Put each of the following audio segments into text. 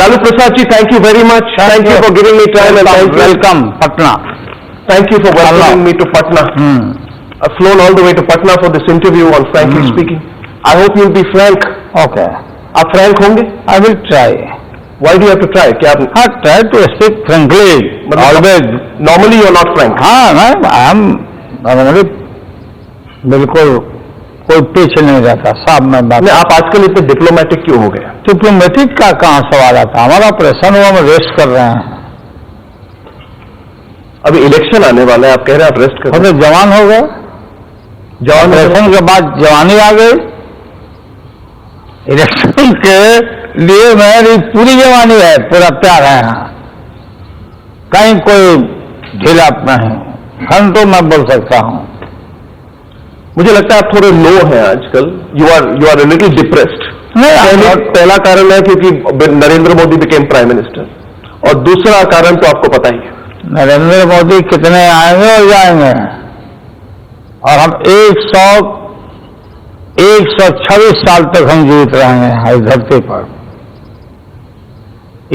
Lalu Prasad ji, thank you very much. Thank you for giving me time and thank you. Welcome, Patna. Thank you for welcoming me to Patna. I've flown all the way to Patna for this interview on frankly speaking. I hope you'll be frank. Okay. आप frank होंगे? I will try. Why do you have to try? क्या आप? I try to speak frankly. Always. Normally you are not frank. हाँ, I am normally बिल्कुल कोई पीछे नहीं रहता, साहब मैं बात। नहीं, आप आजकल इतने डिप्लोमेटिक क्यों हो गए? डिप्लोमेटिक का कहाँ सवाल आता? हमारा ऑपरेशन हुआ, हम रेस्ट कर रहे हैं। अभी इलेक्शन आने वाला है, आप कह रहे हैं आप रेस्ट कर रहे हैं? तो जवान हो गए, जवान इलेक्शन के बाद जवानी आ गई। इलेक्शन के लिए मेरी पूरी जवानी है, पूरा प्यार है। कहीं कोई ढीला नहीं, हम तो मैं बोल सकता हूँ। मुझे लगता है आप थोड़े लो हैं आजकल। You are little depressed. नहीं, पहला कारण है क्योंकि Narendra Modi became prime minister, और दूसरा कारण तो आपको पता ही है, नरेंद्र मोदी कितने आएंगे और जाएंगे, और हम 126 साल तक हम जीवित रहेंगे इस धरती पर।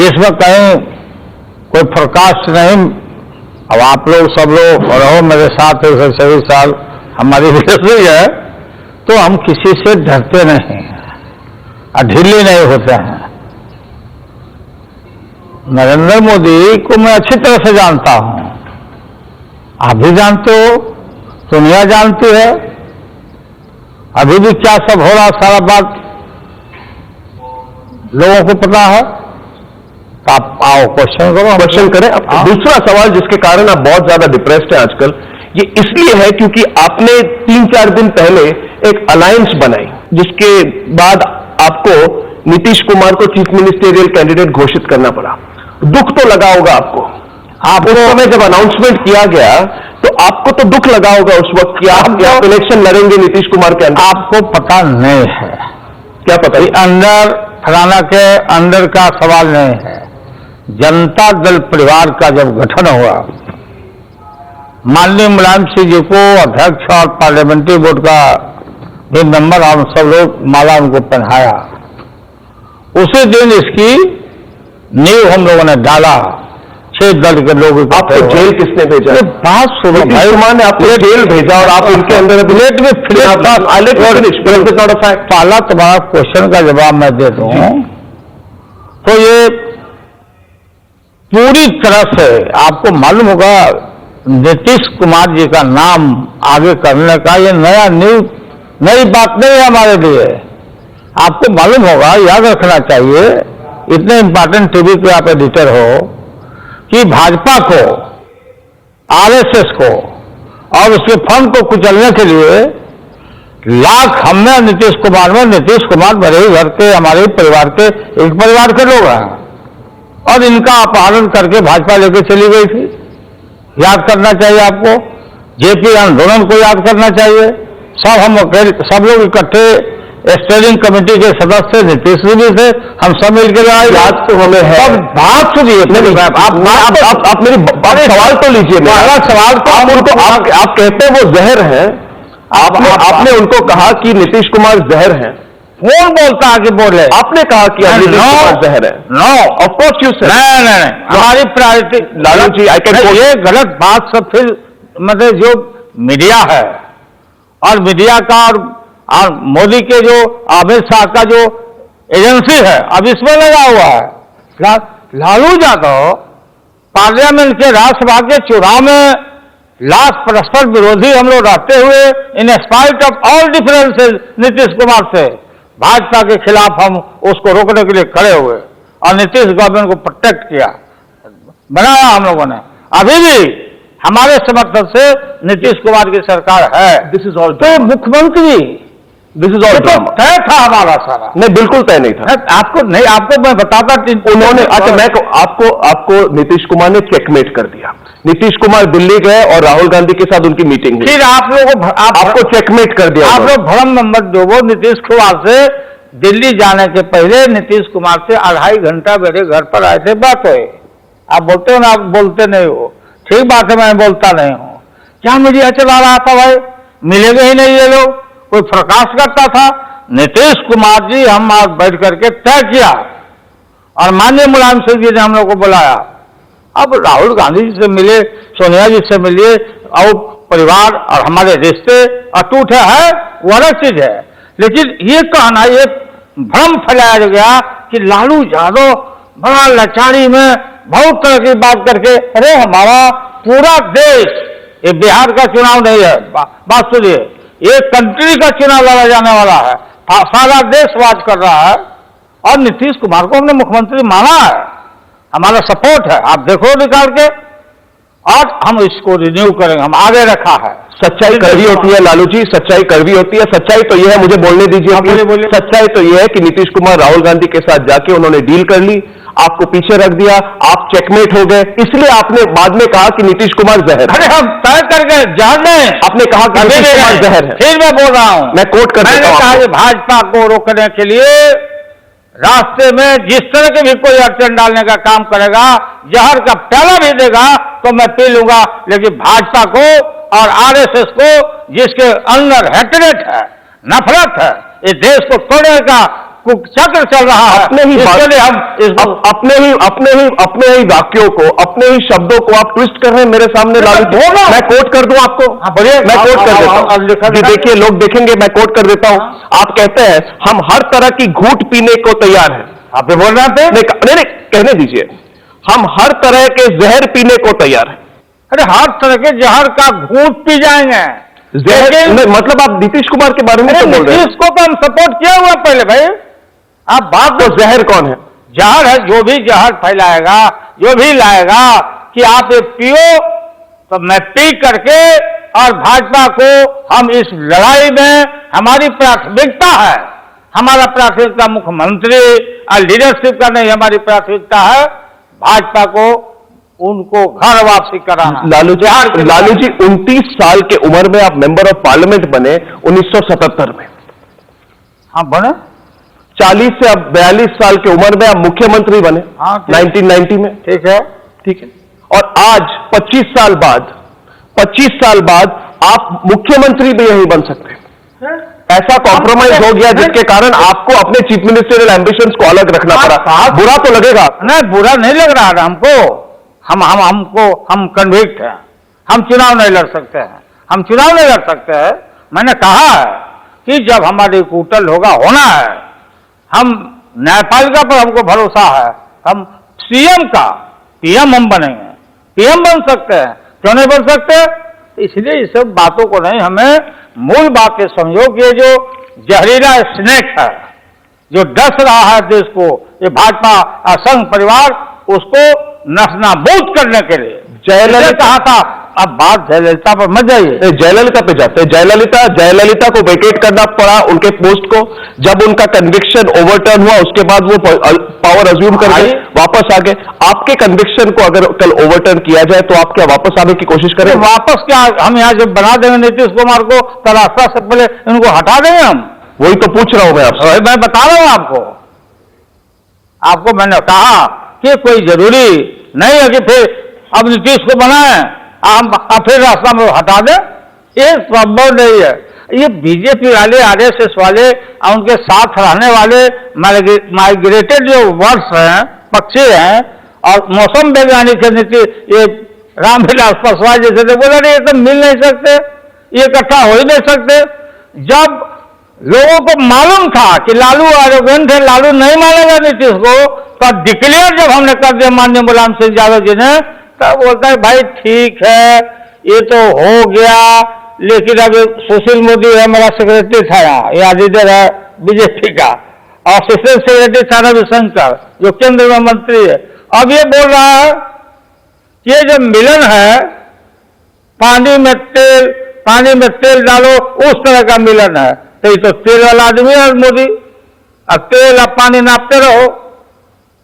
इसमें कहीं कोई फोरकास्ट नहीं। अब आप लोग सब लोग रहो मेरे साथ 126 साल, हमारी हिस्ट्री है, तो हम किसी से डरते नहीं और ढीले नहीं होते हैं। नरेंद्र मोदी को मैं अच्छी तरह से जानता हूं, आप भी जानते हो, दुनिया जानती है। अभी भी क्या सब हो रहा, सारा बात लोगों को पता है। तो आप आओ क्वेश्चन करो, क्वेश्चन करें। दूसरा सवाल जिसके कारण आप बहुत ज्यादा डिप्रेस्ड हैं आजकल, ये इसलिए है क्योंकि आपने 3-4 दिन पहले एक अलायंस बनाई, जिसके बाद आपको नीतीश कुमार को चीफ मिनिस्टेरियल कैंडिडेट घोषित करना पड़ा। दुख तो लगा होगा आपको। उस समय जब अनाउंसमेंट किया गया तो आपको तो दुख लगा होगा उस वक्त कि आप इलेक्शन लड़ेंगे नीतीश कुमार के अंदर। आपको पता नहीं है, क्या पता? अंदर फलाना के अंदर का सवाल नहीं है। जनता दल परिवार का जब गठन हुआ, माननीय मुलायम सिंह जी को अध्यक्ष और पार्लियामेंट्री बोर्ड का भी मेंबर हम सब लोग माला उनको पहनाया, उसी दिन इसकी नींव हम लोगों ने डाला। 6 दल के लोग। आपको जेल किसने भेजा? बात सुनो, नीतीश कुमार ने आपको जेल भेजा और आप उनके अंदर पहला तुम्हारा क्वेश्चन का जवाब मैं दे दूं तो ये पूरी तरह से आपको मालूम होगा, नीतीश कुमार जी का नाम आगे करने का ये नई बात नहीं है हमारे लिए। आपको मालूम होगा, याद रखना चाहिए, इतने इंपॉर्टेंट टीवी के आप एडिटर हो, कि भाजपा को, आरएसएस को और उसके फंड को कुचलने के लिए लाख हमने नीतीश कुमार में, नीतीश कुमार मेरे ही घर के, हमारे ही परिवार के, एक परिवार के लोग हैं, और इनका अपहरण करके भाजपा लेके चली गई थी। याद करना चाहिए आपको। जेपी आंदोलन को याद करना चाहिए। सब लोग इकट्ठे स्टेयरिंग कमेटी के सदस्य नीतीश जी भी थे, हम सब मिलकर आए। याद तो हमें है। सब बात सुनिए, आप मेरी सवाल तो लीजिए। पहला सवाल तो आप कहते हैं वो जहर है। आपने उनको कहा कि नीतीश कुमार जहर है। कौन बोलता है कि बोले? आपने कहा कि नीतीश कुमार जहर है। No, of course you said. नहीं, हमारी प्रायोरिटी लालू जी, ये गलत बात सब फिर मतलब जो मीडिया है और मीडिया का और मोदी के जो अमित शाह का जो एजेंसी है, अब इसमें लगा हुआ है। लालू यादव पार्लियामेंट के राज्यसभा के चुनाव में लास्ट परस्पर विरोधी हम लोग रहते हुए, in spite of all differences, Nitish Kumar से भाजपा के खिलाफ हम उसको रोकने के लिए खड़े हुए और नीतीश गवर्नमेंट को प्रोटेक्ट किया, बनाया हम लोगों ने। अभी भी हमारे समर्थन से नीतीश कुमार की सरकार है। दिस इज ऑल तो मुख्यमंत्री, दिस इज ऑल तय था हमारा सारा। नहीं, बिल्कुल तय नहीं था। आपको नहीं, आपको मैं बताता, उन्होंने, अच्छा मैं आपको नीतीश कुमार ने चेकमेट कर दिया। नीतीश कुमार दिल्ली गए और राहुल गांधी के साथ उनकी मीटिंग हुई, फिर आप लोगों आपको चेकमेट कर दिया। आप लोग भ्रम नंबर 2, वो नीतीश कुमार से दिल्ली जाने के पहले नीतीश कुमार से 2.5 घंटा मेरे घर पर आए थे, बात हुई। आप बोलते हो ना, आप बोलते नहीं हो, ठीक बात है, मैं बोलता नहीं हूं। क्या मीडिया चला रहा था भाई? मिलेंगे ही नहीं ये लोग, कोई प्रकाश करता था? नीतीश कुमार जी हम आज बैठ करके तय किया, और माननीय मुलायम सिंह जी ने हम लोग को बुलाया। अब राहुल गांधी जी से मिले, सोनिया जी से मिलिए, और परिवार और हमारे रिश्ते अटूट है वो अलग चीज है। लेकिन ये कहना, ये भ्रम फैलाया गया कि लालू यादव बड़ा लाचारी में बहुत तरह की बात करके, अरे हमारा पूरा देश, ये बिहार का चुनाव नहीं है, बात सुनिए, ये कंट्री का चुनाव लड़ा जाने वाला है, सारा देश वाच कर रहा है, और नीतीश कुमार को हमने मुख्यमंत्री माना है, हमारा सपोर्ट है, आप देखो निकाल के, और हम इसको रिन्यू करेंगे, हम आगे रखा है। सच्चाई कड़वी होती है लालू जी, सच्चाई कड़वी होती है। सच्चाई तो यह है, मुझे बोलने दीजिए, बोलिए। सच्चाई तो यह है कि नीतीश कुमार राहुल गांधी के साथ जाके उन्होंने डील कर ली, आपको पीछे रख दिया, आप चेकमेट हो गए, इसलिए आपने बाद में कहा कि नीतीश कुमार जहर है। अरे हम तय करके जान रहे हैं, आपने कहा कि नीतीश कुमार जहर है। फिर मैं बोल रहा हूं, मैं कोट कर देता हूं मैंने कहा कि भाजपा को रोकने के लिए रास्ते में जिस तरह की भी कोई अड़चन डालने का काम करेगा, जहर का प्याला भी देगा तो मैं पी लूंगा, लेकिन भाजपा को और आरएसएस को, जिसके अंदर हेटरेट है, नफरत है, इस देश को तोड़ने का चक्र चल रहा है, अपने ही अपने ही वाक्यों को, अपने ही शब्दों को आप ट्विस्ट कर रहे हैं मेरे सामने लालू जी। मैं कोट कर दूं आपको? मैं कोट कर देता हूं, देखिए लोग देखेंगे, मैं कोट कर देता हूं। आप कहते हैं हम हर तरह की घूंट पीने को तैयार हैं। आप भी बोल रहे थे? नहीं, कहने दीजिए, हम हर तरह के जहर पीने को तैयार हैं। अरे हर तरह के जहर का घूंट पी जाएंगे। जहर मतलब आप नीतीश कुमार के बारे में तो बोल रहे हैं? नीतीश को तो हम सपोर्ट किया हुआ पहले भाई। आप बात तो जहर कौन है? जहर है जो भी जहर फैलाएगा, जो भी लाएगा कि आप ये पियो, तो मैं पी करके, और भाजपा को हम इस लड़ाई में, हमारी प्राथमिकता है, हमारा प्राथमिकता मुख्यमंत्री और लीडरशिप का नहीं, हमारी प्राथमिकता है भाजपा को उनको घर वापसी कराना। लालू जी 29 साल के उम्र में आप मेंबर ऑफ पार्लियामेंट बने 1977 में। हाँ बने। 40 से अब 42 साल की उम्र में आप मुख्यमंत्री बने 1990 में। ठीक है। और आज 25 साल बाद आप मुख्यमंत्री भी यही बन सकते हैं। ऐसा कॉम्प्रोमाइज हो गया जिसके कारण आपको अपने चीफ मिनिस्टरियल एम्बिशंस को अलग रखना पड़ा। बुरा तो लगेगा? नहीं, बुरा नहीं लग रहा है हमको। हम कन्विक्ट हैं, हम चुनाव नहीं लड़ सकते हैं, मैंने कहा है कि जब हमारी कूटल होना है, हम न्यायपालिका पर हमको भरोसा है, हम पीएम हम बनेंगे, पीएम बन सकते हैं, क्यों नहीं बन सकते? इसलिए इस सब बातों को नहीं, हमें मूल बात ये समझो कि ये जो जहरीला स्नेक है, जो डस रहा है देश को, ये भाजपा संघ परिवार, उसको नस्तानाबूद करने के लिए जयललिता कहा था। अब बात जयललिता पर मत जाइए, जयललिता पे जाते हैं। जयललिता को वेकेट करना पड़ा उनके पोस्ट को, जब उनका कन्विक्शन ओवरटर्न हुआ, उसके बाद वो पावर अज्यूम करके वापस आ गए। आपके कन्विक्शन को अगर कल ओवरटर्न किया जाए तो आप क्या वापस आने की कोशिश करें? वापस क्या, हम यहाँ जब बना देंगे नीतीश कुमार को, तो रास्ता से पहले इनको हटा देंगे हम। वही तो पूछ रहा हूं मैं आपसे। मैं बता रहा हूं आपको मैंने कहा कि कोई जरूरी नहीं है कि फिर अब नीतीश को बनाए, हम फिर रास्ता में हटा दें, ये संभव नहीं है। ये बीजेपी वाले, आरएसएस वाले और उनके साथ रहने वाले माइग्रेटेड जो वर्ड्स हैं, पक्षी हैं, और मौसम वैज्ञानिक नीति, ये रामविलास पासवान जैसे तो बोला नहीं, ये तो मिल नहीं सकते, ये इकट्ठा हो ही नहीं सकते। जब लोगों को मालूम था कि लालू आरोगेंट है, लालू नहीं मानेगा नीतीश को, तो डिक्लेयर जब हमने कर दिया माननीय मुलायम सिंह यादव जी ने, तब बोलता है भाई ठीक है, ये तो हो गया, लेकिन अब सुशील मोदी है मेरा सेक्रेटरी था, यहाँ लीडर है बीजेपी का, और असिस्टेंट सेक्रेटरी था रविशंकर जो केंद्र में मंत्री है। अब ये बोल रहा है कि ये जो मिलन है, पानी में तेल डालो, उस तरह का मिलन है। तो ये तो तेल वाला आदमी है मोदी, अब तेल अब पानी नापते रहो,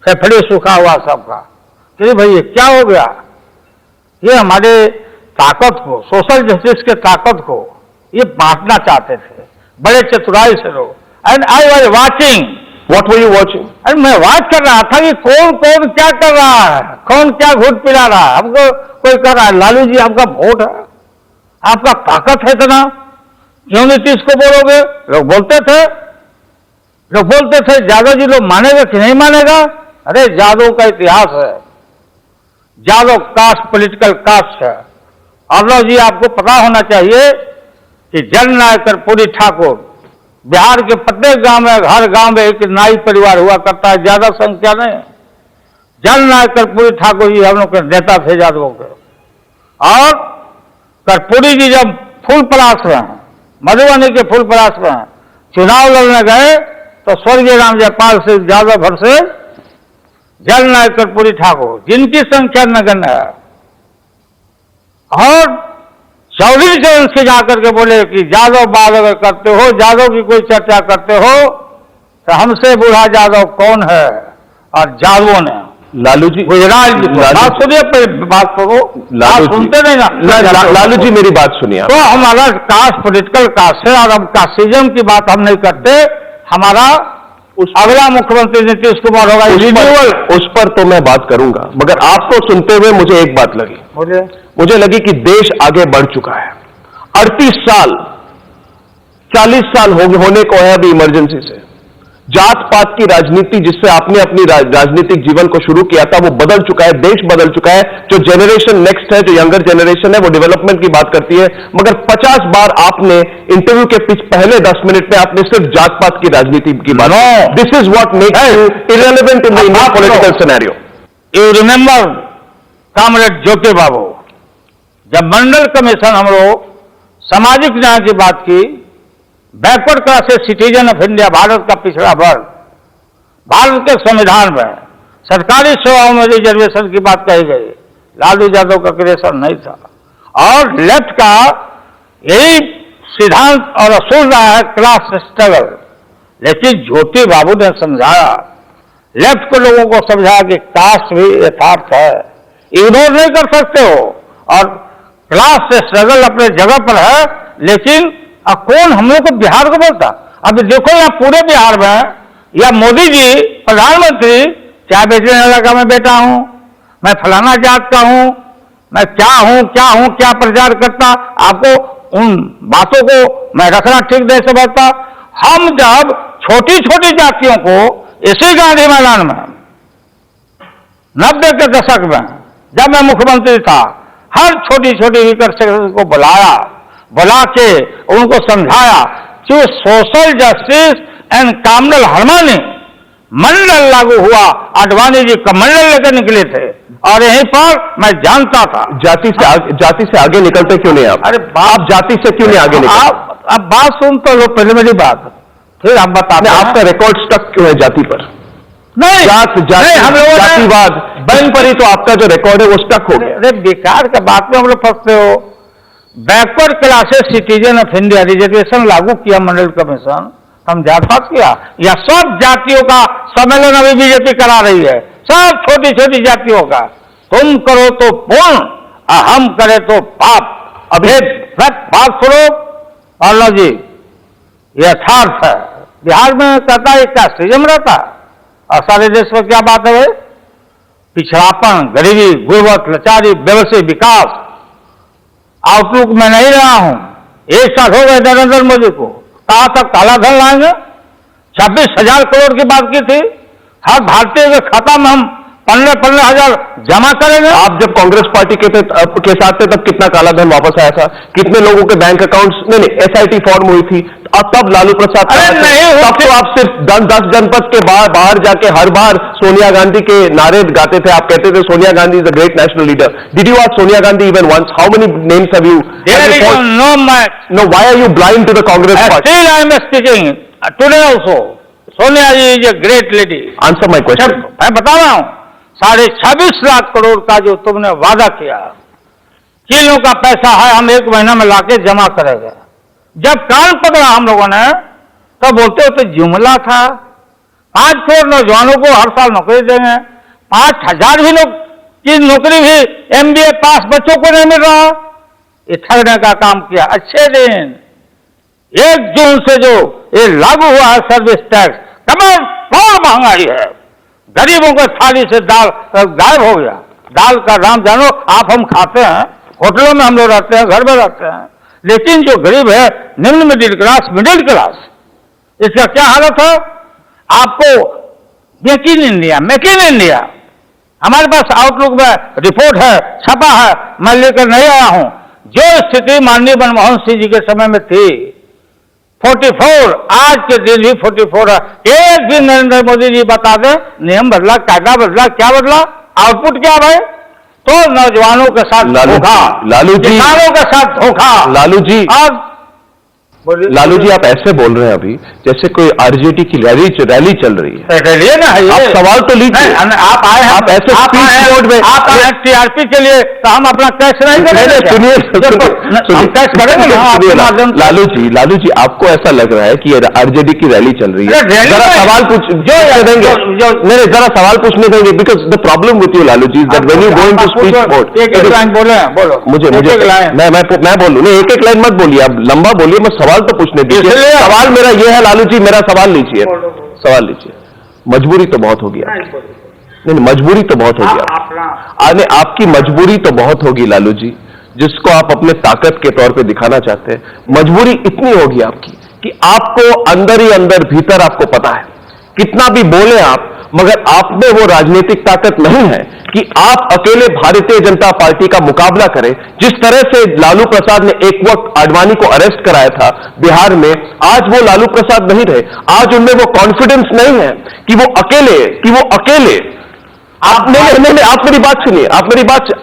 फेफड़े सूखा हुआ सबका। तो भाई ये क्या हो गया? ये हमारे ताकत को, सोशल जस्टिस के ताकत को ये बांटना चाहते थे बड़े चतुराई से लोग। And I was watching. What were you watching? अरे मैं वॉच कर रहा था कि कौन क्या कर रहा है, कौन क्या घूट पिला रहा है। हमको कोई कह रहा है लालू जी आपका वोट है, आपका ताकत है इतना, क्यों नीतीश को बोलोगे? लोग बोलते थे यादव जी लोग मानेगा कि नहीं मानेगा? अरे यादव का इतिहास है, यादव कास्ट पॉलिटिकल कास्ट है। अवलव जी आपको पता होना चाहिए कि जननायक कर्पूरी ठाकुर बिहार के प्रत्येक गांव में, हर गांव में एक नाई परिवार हुआ करता है, ज्यादा संख्या नहीं। जननायक कर्पूरी ठाकुर जी हम लोग के नेता थे यादवों के। और कर्पूरी जी जब फूलपलास में, मधुबनी के फूलपलास में चुनाव लड़ने गए तो स्वर्गीय राम जयपाल सिंह यादव भर से जननायक कर्पूरी ठाकुर, जिनकी संख्या नगण्य है, और चौधरी चरण से जाकर के बोले कि यादव बात अगर करते हो, यादव की कोई चर्चा करते हो तो हमसे बूढ़ा यादव कौन है। और यादवों ने लालू जी, गुजरात बात सुनिए, बात करो, बात सुनते नहीं ना। लालू जी मेरी बात सुनिए। तो हमारा कास्ट पॉलिटिकल कास्ट है, और अब कास्टिज्म की बात हम नहीं करते। हमारा अगला मुख्यमंत्री नीतीश कुमार होगा, उस पर तो मैं बात करूंगा, मगर आपको सुनते हुए मुझे एक बात लगी। मुझे लगी कि देश आगे बढ़ चुका है। 38 साल 40 साल होने को है अभी इमरजेंसी से। जात पात की राजनीति जिससे आपने अपनी राजनीतिक जीवन को शुरू किया था वो बदल चुका है, देश बदल चुका है। जो जेनरेशन नेक्स्ट है, जो यंगर जेनरेशन है, वो डेवलपमेंट की बात करती है, मगर 50 बार आपने इंटरव्यू के पहले 10 मिनट में आपने सिर्फ जात पात की राजनीति की बात। This is what makes you irrelevant in the Indian political scenario. You remember comrade Jyoti Babu, जब मंडल कमीशन हम लोग सामाजिक न्याय की बात की, backward classes citizen of India, Bharat का पिछड़ा वर्ग, भारत के संविधान में सरकारी सेवाओं में रिजर्वेशन की बात कही गई, लालू यादव का क्रिएशन नहीं था। और लेफ्ट का यही सिद्धांत और असूल रहा है क्लास स्ट्रगल, लेकिन ज्योति बाबू ने समझाया, लेफ्ट के लोगों को समझाया कि कास्ट भी यथार्थ है, इग्नोर नहीं कर सकते हो, और क्लास स्ट्रगल अपने जगह पर है। लेकिन अब कौन हम लोग को बिहार को बोलता? अब देखो यहाँ पूरे बिहार में, या मोदी जी प्रधानमंत्री चाय बेचने वाला का मैं बेटा हूं, मैं फलाना जात का हूं, मैं क्या हूं क्या प्रचार करता, आपको उन बातों को मैं रखना ठीक नहीं समझता। हम जब छोटी छोटी जातियों को इसी गांधी मैदान में 90 के दशक में जब मैं मुख्यमंत्री था, हर छोटी छोटी वीकर सेक्शन को बुला के उनको समझाया कि social justice and communal harmony Mandal लागू हुआ। आडवाणी जी कमंडल लेकर निकले थे, और यहीं पर मैं जानता था। जाति से आगे निकलते क्यों नहीं आप? अरे आप जाति से क्यों नहीं आगे निकलते? अब बात सुन तो लो, पहले मेरी बात, फिर आप बताते। आपका रिकॉर्ड स्टक क्यों है जाति पर? नहीं, हम लोग जातिवाद बन पर ही तो आपका जो रिकॉर्ड है वो स्टक हो गया। अरे बेकार का बात में हम लोग फंसते हो। Backward classes citizen of India reservation लागू किया मंडल कमीशन, हम जात पात किया, या सब जातियों का सम्मेलन अभी बीजेपी करा रही है, सब छोटी छोटी जातियों का। तुम करो तो पुण्य, हम करे तो पाप। अभी बात सुनो, और लो जी, यथार्थ है। बिहार में कहता है कास्टिज्म रहता, और सारे देश में क्या बात है? पिछड़ापन, गरीबी, गुर्बत, लाचारी, व्यवसाय, विकास। आउटलुक में नहीं रहा हूं। एक साथ हो गए नरेंद्र मोदी को, कहा था काला धन लाएंगे, 26,000 करोड़ की बात की थी। हर भारतीय के खाता में हम 15,000 जमा करेंगे। आप जब कांग्रेस पार्टी के साथ थे तब कितना काला धन वापस आया था? कितने लोगों के बैंक अकाउंट्स? नहीं, SIT फॉर्म हुई थी, और तब लालू प्रसाद, तब तो आप सिर्फ 10 जनपद के बाहर जाके हर बार सोनिया गांधी के नारे गाते थे। आप कहते थे Sonia Gandhi is a great national leader. Did you ask Sonia Gandhi even once? How many names have you? No, why are you blind to the Congress party? Still I am speaking today also. Sonia ji is a great lady. Answer my question. मैं बता रहा हूं, 26.5 लाख करोड़ का जो तुमने वादा किया, किलों का पैसा है, हम 1 महीना में लाके जमा करेंगे। जब कान पकड़ा हम लोगों ने, तो बोलते हो तो जुमला था। 5 करोड़ नौजवानों को हर साल नौकरी देंगे, 5,000 भी लोग की नौकरी भी MBA पास बच्चों को नहीं मिल रहा। ये ठगने का काम किया। अच्छे दिन 1 जून से जो ये लागू हुआ है सर्विस टैक्स, कमाल महंगाई है। गरीबों को थाली से दाल गायब हो गया। दाल का नाम जानो आप, हम खाते हैं, होटलों में हम लोग रहते हैं, घर में रहते हैं, लेकिन जो गरीब है, निम्न मिडिल क्लास, इसका क्या हालत है? आपको make in India, make in India. हमारे पास आउटलुक में रिपोर्ट है, छपा है, मैं लेकर नहीं आया हूं। जो स्थिति माननीय मनमोहन सिंह जी के समय में थी 44, आज के दिन भी 44 है। एक भी नरेंद्र मोदी जी बता दें नियम बदला, कायदा बदला, क्या बदला, आउटपुट क्या भाई? तो नौजवानों के साथ धोखा, लालू जी, किसानों के साथ धोखा। लालू जी, और लालू जी आप ऐसे बोल रहे हैं अभी जैसे कोई आरजेडी की रैली चल रही है। रैली ना है ये। आप सवाल तो लीजिए। आप आए हैं, आप ऐसे स्पीच मोड में आप आए टीआरपी के लिए, तो हम अपना कैश नहीं करेंगे? सुनिए, हम कैश करेंगे लालू जी आपको ऐसा लग रहा है कि आरजेडी की रैली चल रही है? जरा सवाल देंगे, नहीं जरा सवाल पूछने देंगे, because the problem with you Lalu ji that when you go into speech mode, एक लाइन बोले, बोलो मुझे मैं बोलूं नहीं, एक लाइन मत बोलिए, आप लंबा बोलिए, मैं सवाल तो पूछने दीजिए। सवाल मेरा ये है लालू जी, मेरा सवाल लीजिए, सवाल लीजिए। मजबूरी तो बहुत होगी आपकी, नहीं मजबूरी तो बहुत होगी आपकी मजबूरी तो बहुत होगी लालू जी, जिसको आप अपने ताकत के तौर पे दिखाना चाहते हैं। मजबूरी इतनी होगी आपकी कि आपको अंदर ही अंदर भीतर आपको पता है, कितना भी बोले आप, मगर आप में वो राजनीतिक ताकत नहीं है कि आप अकेले भारतीय जनता पार्टी का मुकाबला करें। जिस तरह से लालू प्रसाद ने एक वक्त आडवाणी को अरेस्ट कराया था बिहार में, आज वो लालू प्रसाद नहीं रहे। आज उनमें वो कॉन्फिडेंस नहीं है कि वो अकेले आप नहीं, आप मेरी बात सुनिए,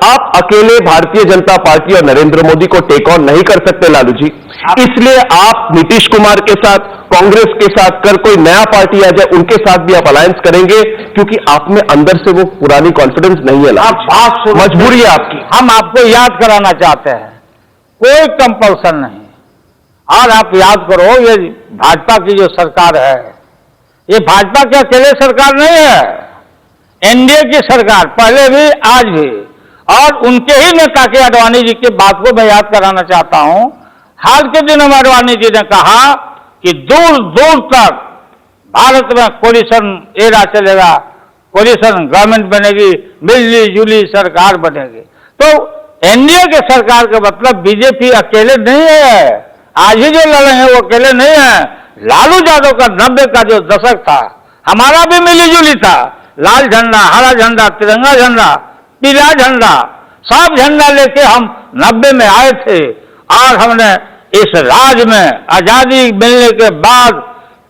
आप अकेले भारतीय जनता पार्टी और नरेंद्र मोदी को टेक ऑन नहीं कर सकते लालू जी। इसलिए आप नीतीश कुमार के साथ, कांग्रेस के साथ कर कोई नया पार्टी आ जाए उनके साथ भी आप अलायंस करेंगे, क्योंकि आप में अंदर से वो पुरानी कॉन्फिडेंस नहीं है। आप मजबूरी है आपकी। हम आपको याद कराना चाहते हैं, कोई कंपल्सन नहीं। और आप याद करो, ये भाजपा की जो सरकार है, ये भाजपा की अकेले सरकार नहीं है, एनडीए की सरकार, पहले भी आज भी। और उनके ही नेता के आडवाणी जी की बात को मैं याद कराना चाहता हूं। हाल के दिनों में आडवाणी जी ने कहा कि दूर दूर तक भारत में कोलिशन एरा चलेगा, कोलिशन गवर्नमेंट बनेगी, मिली जुली सरकार बनेगी। तो एनडीए की सरकार का मतलब बीजेपी अकेले नहीं है, आज ही जो लड़े हैं वो अकेले नहीं है। लालू यादव का 90 का जो दशक था, हमारा भी मिली जुली था, लाल झंडा, हरा झंडा, तिरंगा झंडा, पीला झंडा, सब झंडा लेके हम 90 में आए थे। और हमने इस राज्य में आजादी मिलने के बाद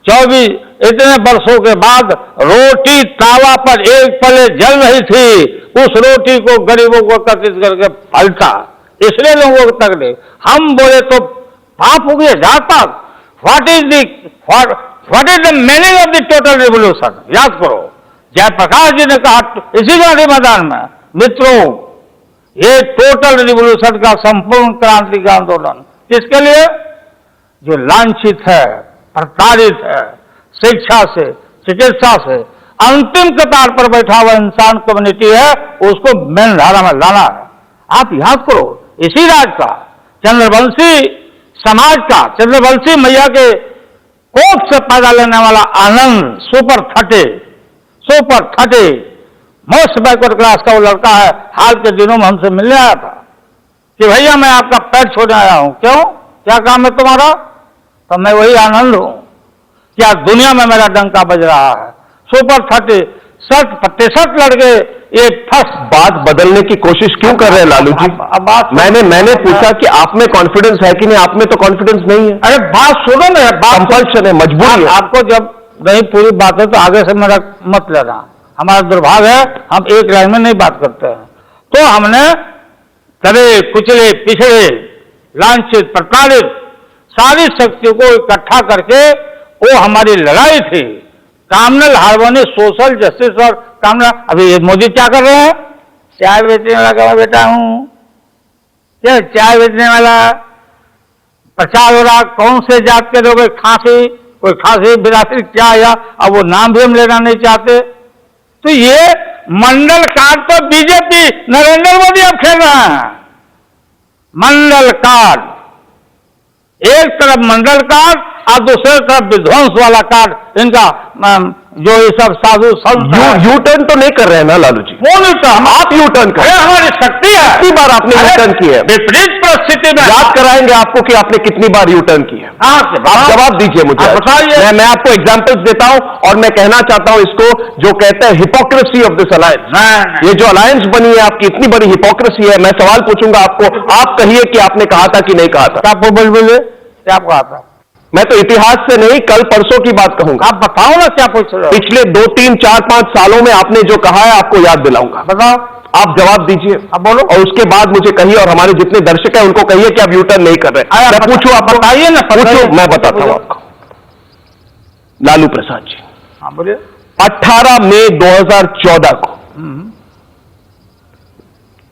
24 इतने वर्षों के बाद रोटी तावा पर एक पले जल रही थी, उस रोटी को गरीबों को एकत्रित करके पलटा, इसलिए लोगों को तकलीफ। हम बोले तो पाप हो गया जाता। What is the meaning of the total revolution? याद करो, जयप्रकाश जी ने कहा इसी गांधी मैदान में, मित्रों ये टोटल रिवोल्यूशन का संपूर्ण क्रांति का आंदोलन किसके लिए? जो लांछित है, प्रताड़ित है, शिक्षा से, चिकित्सा से अंतिम कतार पर बैठा हुआ इंसान कम्युनिटी है, उसको मेन धारा में लाना है। आप याद करो, इसी राज्य का चंद्रवंशी समाज का, चंद्रवंशी मैया के कोख से पैदा लेने वाला आनंद सुपर 30 मोस्ट बैकवर्ड क्लास का वो लड़का है, हाल के दिनों में हमसे मिलने आया था कि भैया मैं आपका पैर छोड़ने आया हूं। क्यों, क्या काम है तुम्हारा? तो मैं वही आनंद हूं, क्या दुनिया में मेरा डंका बज रहा है। सुपर 30 60% लड़के ये फर्स्ट बात बदलने की कोशिश क्यों कर रहे हैं लालू जी? मैंने पूछा कि आप में कॉन्फिडेंस है कि नहीं, आप में तो कॉन्फिडेंस नहीं है। अरे बात सुनो ना, कंपल्शन है, मजबूरी है। आपको जब नहीं पूरी बात है तो आगे से मेरा मत लेना, हमारा दुर्भाग्य है, हम एक लाइन में नहीं बात करते हैं। तो हमने दबे कुचले पिछड़े लांछित प्रताड़ित सारी शक्तियों को इकट्ठा करके वो हमारी लड़ाई थी। कम्युनल हार्मोनी, सोशल जस्टिस और कम्युनल। अभी ये मोदी क्या कर रहे हैं? चाय बेचने वाला का बेटा हूं, क्या चाय बेचने वाला प्रचार हो रहा, कौन से जात के लोग, खांसी, कोई खांसी बिरासी क्या आया, अब वो नाम भी हम लेना नहीं चाहते। तो ये मंडल कार्ड तो बीजेपी नरेंद्र मोदी अब खेल रहा है। मंडल कार्ड, एक तरफ मंडल कार्ड और दूसरे तरफ विध्वंस वाला कार्ड इनका जो ये सब साधु संत यू टर्न तो नहीं कर रहे हैं ना लालू जी? वो नहीं तो आप यू टर्न कर, हमारी शक्ति है। कितनी बार आपने यू टर्न की है? विपरीत परिस्थिति में याद कराएंगे आपको कि आपने कितनी बार यू टर्न की है। आप जवाब दीजिए मुझे, बताइए। मैं आपको एग्जांपल्स देता हूं और मैं कहना चाहता हूं इसको जो कहते हैं हिपोक्रेसी ऑफ दिस अलायंस। ये जो अलायंस बनी है आपकी इतनी बड़ी हिपोक्रेसी है। मैं सवाल पूछूंगा आपको, आप कहिए कि आपने कहा था कि नहीं कहा था? क्या बोले क्या कहा था? मैं तो इतिहास से नहीं कल परसों की बात कहूंगा। आप बताओ ना क्या पूछ रहे हो? पिछले 2, 3, 4, 5 सालों में आपने जो कहा है आपको याद दिलाऊंगा। बताओ, आप जवाब दीजिए। अब बोलो। और उसके बाद मुझे कहिए और हमारे जितने दर्शक हैं उनको कहिए कि आप यू टर्न नहीं कर रहे। मैं पूछूं, आप बताइए ना। पूछो, मैं बताता हूं आपको। लालू प्रसाद जी, हाँ बोलिए। 18 मई 2014 को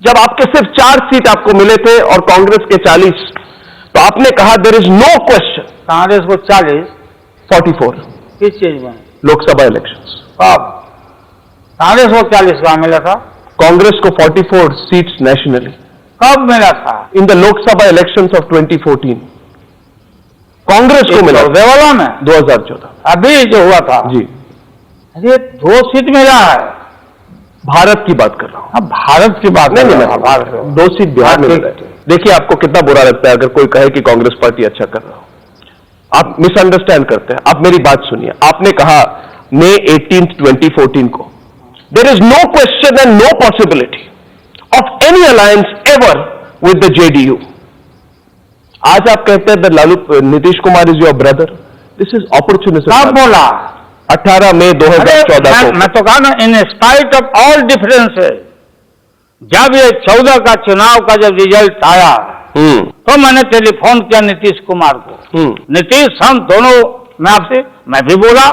जब आपके सिर्फ 4 सीट आपको मिले थे और कांग्रेस के 40, तो आपने कहा there is no question. Congress को 40, 44 किस चीज में? लोकसभा इलेक्शंस। कब कांग्रेस को 40 कहां मिला था? कांग्रेस को 44 सीट्स नेशनली। कब मिला था? In the Lok Sabha elections of 2014 Congress को मिला। देवाला में 2014 अभी जो हुआ था जी। अरे 2 सीट मिला है। भारत की बात कर रहा हूं। हाँ भारत की बात नहीं, नहीं, मैं भारत 2 सीट बिहार में मिला है। देखिए आपको कितना बुरा लगता है अगर कोई कहे कि कांग्रेस पार्टी अच्छा कर रहा हो। आप मिसअंडरस्टैंड करते हैं। आप मेरी बात सुनिए। आपने कहा मई 18, 2014 को there is no question and no possibility of any alliance ever with the JDU. आज आप कहते हैं the Lalu Nitish Kumar is your brother. This is opportunism. कब बोला? 18 मई 2014 को। मैं तो कहा ना, in spite of all differences, जब ये 14 का चुनाव का जब रिजल्ट आया तो मैंने टेलीफोन किया नीतीश कुमार को। नीतीश, हम दोनों, मैं भी बोला,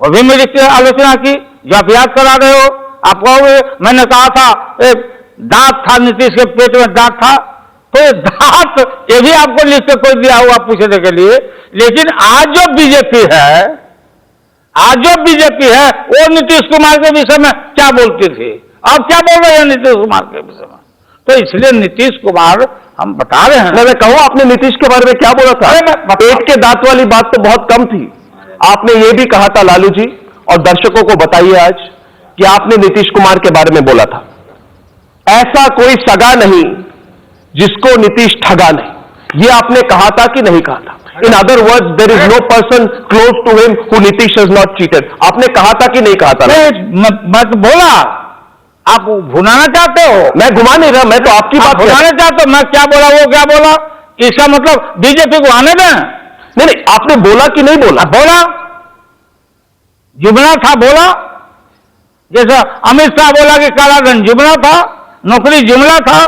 वो भी मेरी आलोचना की, जो आप याद करा रहे हो। आप कहोगे मैंने कहा था एक दांत था नीतीश के पेट में, दांत था, तो दांत ये भी आपको लिख के कोई दिया हुआ पूछने के लिए। लेकिन आज जो बीजेपी है वो नीतीश कुमार के विषय में क्या बोलती थी, अब क्या बोल रहे हैं नीतीश कुमार के विषय में? तो इसलिए नीतीश कुमार हम बता रहे हैं। मैं कहूं आपने नीतीश के बारे में क्या बोला था? पेट के दांत वाली बात तो बहुत कम थी। आपने ये भी कहा था लालू जी, और दर्शकों को बताइए आज कि आपने नीतीश कुमार के बारे में बोला था ऐसा कोई सगा नहीं जिसको नीतीश ठगा नहीं। ये आपने कहा था कि नहीं कहा था? In other words, there is no person close to him who Nitish has not cheated. आपने कहा था कि नहीं कहा था? मैं तो बोला। आप भुनाना चाहते हो? मैं घुमा नहीं रहा, मैं तो आपकी बात भुनाना चाहते हो। मैं क्या बोला, वो क्या बोला, इसका मतलब बीजेपी को आने दें? नहीं, आपने बोला कि नहीं बोला? बोला, जुमला था, बोला। जैसा अमित शाह बोला कि काला धन जुमला था, नौकरी जुमला था।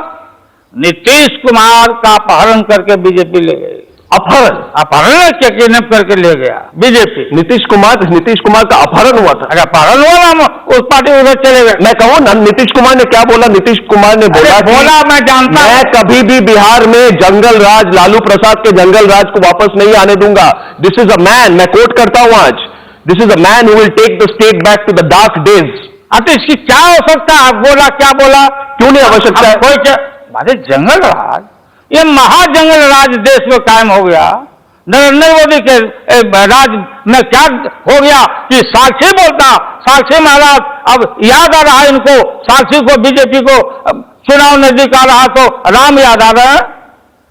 नीतीश कुमार का अपहरण करके बीजेपी ले गई। अपहरण किडनैप करके ले गया बीजेपी। नीतीश कुमार का अपहरण हुआ था। अरे अपहरण हुआ ना, उस पार्टी उधर चले गए। मैं कहूं ना, नीतीश कुमार ने क्या बोला? नीतीश कुमार ने बोला मैं जानता हूं, मैं कभी भी बिहार में जंगल राज, लालू प्रसाद के जंगल राज को वापस नहीं आने दूंगा। दिस इज अ मैन, मैं कोट करता हूं आज, this is a man who will take the state back to the dark days. तो इसकी क्या आवश्यकता है? बोला, क्या बोला, क्यों नहीं आवश्यकता है? कोई क्या जंगल राज, ये महाजंगल राज देश में कायम हो गया। नरेंद्र मोदी के राज में क्या हो गया कि साक्षी बोलता, साक्षी महाराज, अब याद आ रहा है इनको, साक्षी को, बीजेपी को चुनाव नजदीक आ रहा तो राम याद आ रहा है।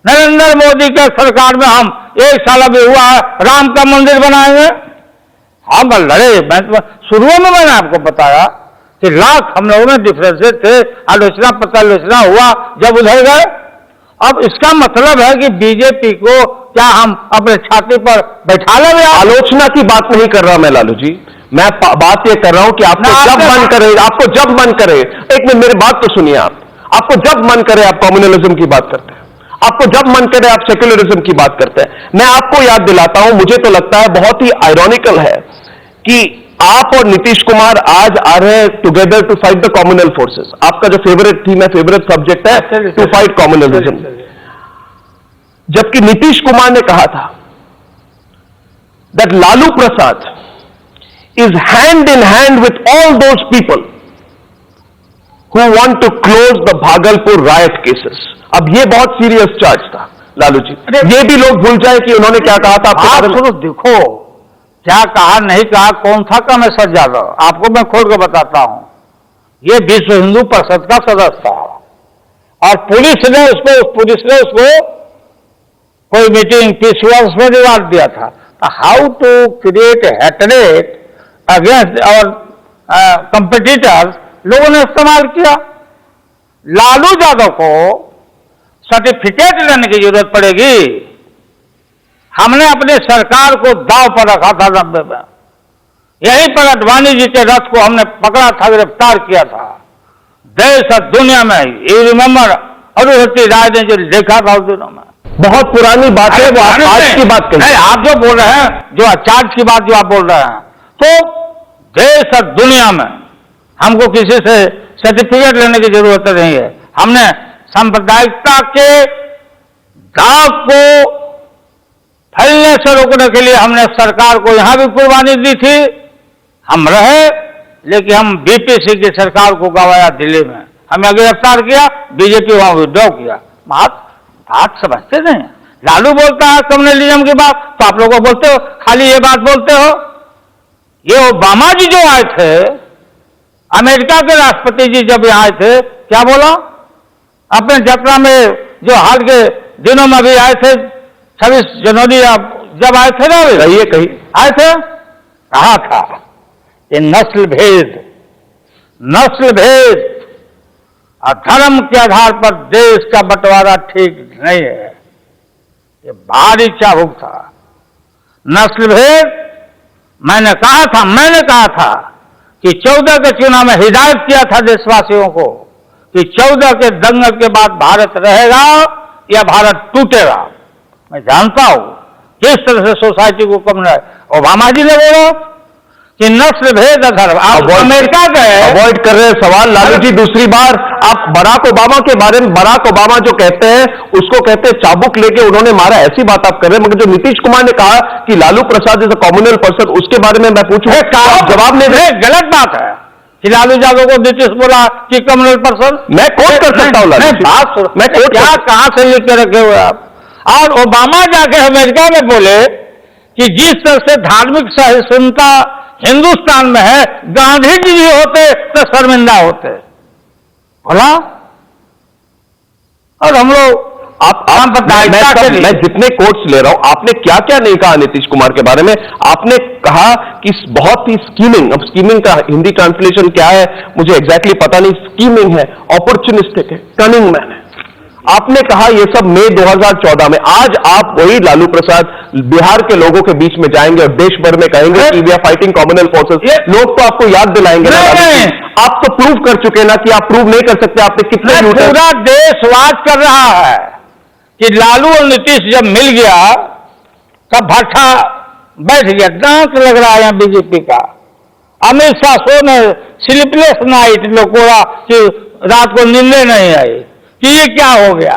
नरेंद्र मोदी के सरकार में हम 1 साल अभी हुआ है, राम का मंदिर बनाएंगे। हम लड़े, शुरू में मैंने आपको बताया कि लाख हम लोगों में डिफरेंसेस थे, आलोचना प्रत्यालोचना हुआ जब उधर गए। अब इसका मतलब है कि बीजेपी को क्या हम अपने छाती पर बैठा लेंगे? आलोचना की बात नहीं कर रहा मैं लालू जी, मैं बात ये कर रहा हूं कि आपको जब मन करे, आपको जब मन करे, एक मिनट मेरी बात तो सुनिए आपको जब मन करे आप कम्युनलिज्म की बात करते हैं, आपको जब मन करे आप सेक्युलरिज्म की बात करते हैं। मैं आपको याद दिलाता हूं, मुझे तो लगता है बहुत ही आयरॉनिकल है कि आप और नीतीश कुमार आज आ रहे हैं together to fight the communal forces. आपका जो फेवरेट थीम है, फेवरेट सब्जेक्ट है, टू फाइट कम्युनलिज्म। जबकि नीतीश कुमार ने कहा था that Lalu Prasad is hand in hand with all those people who want to close the Bhagalpur riot cases. अब यह बहुत सीरियस चार्ज था लालू जी, ये भी लोग भूल जाए कि उन्होंने क्या कहा था। आप सुनो, देखो क्या कहा नहीं कहा, कौन था कामेश्वर यादव, आपको मैं खोल के बताता हूं। ये विश्व हिंदू परिषद का सदस्य था और पुलिस ने उसको कोई मीटिंग पीस हुआ उसमें रिवार्ड दिया था। How to create hatred against our competitors लोगों ने इस्तेमाल किया। लालू यादव को सर्टिफिकेट लेने की जरूरत पड़ेगी। हमने अपनी सरकार को दांव पर रखा था 90 में, यहीं पर अडवाणी जी के रथ को हमने पकड़ा था, गिरफ्तार किया था। देश और दुनिया में ये रिमेंबर अरुंधति राय ने जो देखा था उस दिनों में, बहुत पुरानी बात है, वो आज की बात कही। आप जो बोल रहे हैं, जो चार्ज की बात जो आप बोल रहे हैं, तो देश और दुनिया में हमको किसी से सर्टिफिकेट लेने की जरूरत नहीं है। हमने सांप्रदायिकता के दाग को फैलने से रोकने के लिए हमने सरकार को यहां भी कुर्बानी दी थी। हम रहे, लेकिन हम बीपीसी की सरकार को गवाया दिल्ली में, हमें गिरफ्तार किया, बीजेपी वहां विड्रॉ किया। बात समझते नहीं। लालू बोलता है कम्युनलिज्म की बात, तो आप लोग बोलते हो, खाली ये बात बोलते हो। ये ओबामा जी जो आए थे, अमेरिका के राष्ट्रपति जी जब यहाँ आए थे, क्या बोला? अपने यात्रा में जो हाल के दिनों में भी आए थे, 26 जनवरी जब आए थे ना, कही आए थे, कहा था कि नस्ल भेद और धर्म के आधार पर देश का बंटवारा ठीक नहीं है। ये भारी चाबुक था। नस्ल भेद, मैंने कहा था कि 14 के चुनाव में हिदायत किया था देशवासियों को कि 14 के दंगल के बाद भारत रहेगा या भारत टूटेगा। मैं जानता हूं किस तरह से सोसाइटी को कम है। ओबामा जी ने बोला कि नस्ल भेद धर्म, आप अमेरिका गए, अवॉइड कर रहे हैं सवाल। लालू जी दूसरी बार आप बराक ओबामा के बारे में, बराक ओबामा जो कहते हैं उसको कहते हैं चाबुक लेके उन्होंने मारा, ऐसी बात आप कर रहे हैं। मगर जो नीतीश कुमार ने कहा कि Lalu Prasad is a communal person, उसके बारे में मैं पूछूं, जवाब नहीं दे। गलत बात है कि लालू यादव को नीतीश बोला कि कम्युनल पर्सन। मैं कोट कर सकता हूं लालू जी, बात सुनो, मैं कोट क्या कहां से लिख के रखे हुए आप। और ओबामा जाके अमेरिका में बोले कि जिस तरह से धार्मिक सहिष्णुता हिंदुस्तान में है, गांधी जी भी होते तो शर्मिंदा होते, बोला। और हम लोग मैं जितने कोट्स ले रहा हूं, आपने क्या क्या नहीं कहा नीतीश कुमार के बारे में। आपने कहा कि बहुत ही स्कीमिंग, अब स्कीमिंग का हिंदी ट्रांसलेशन क्या है मुझे एग्जैक्टली पता नहीं, स्कीमिंग है, अपॉर्चुनिस्टिक है, कनिंग मैन है। आपने कहा ये सब मई 2014 में। आज आप वही लालू प्रसाद बिहार के लोगों के बीच में जाएंगे और देश भर में कहेंगे कि we are fighting communal forces. लोग तो आपको याद दिलाएंगे ना, आप तो प्रूव कर चुके ना कि आप प्रूव नहीं कर सकते। आपने कितने पूरा देश वाच कर रहा है कि लालू और नीतीश जब मिल गया तब भट्ठा बैठ गया, डांक लग रहा है यहाँ बीजेपी का। अमित शाह सोने स्लीपलेस नाइट लोग कि रात को नींदें नहीं आई कि ये क्या हो गया।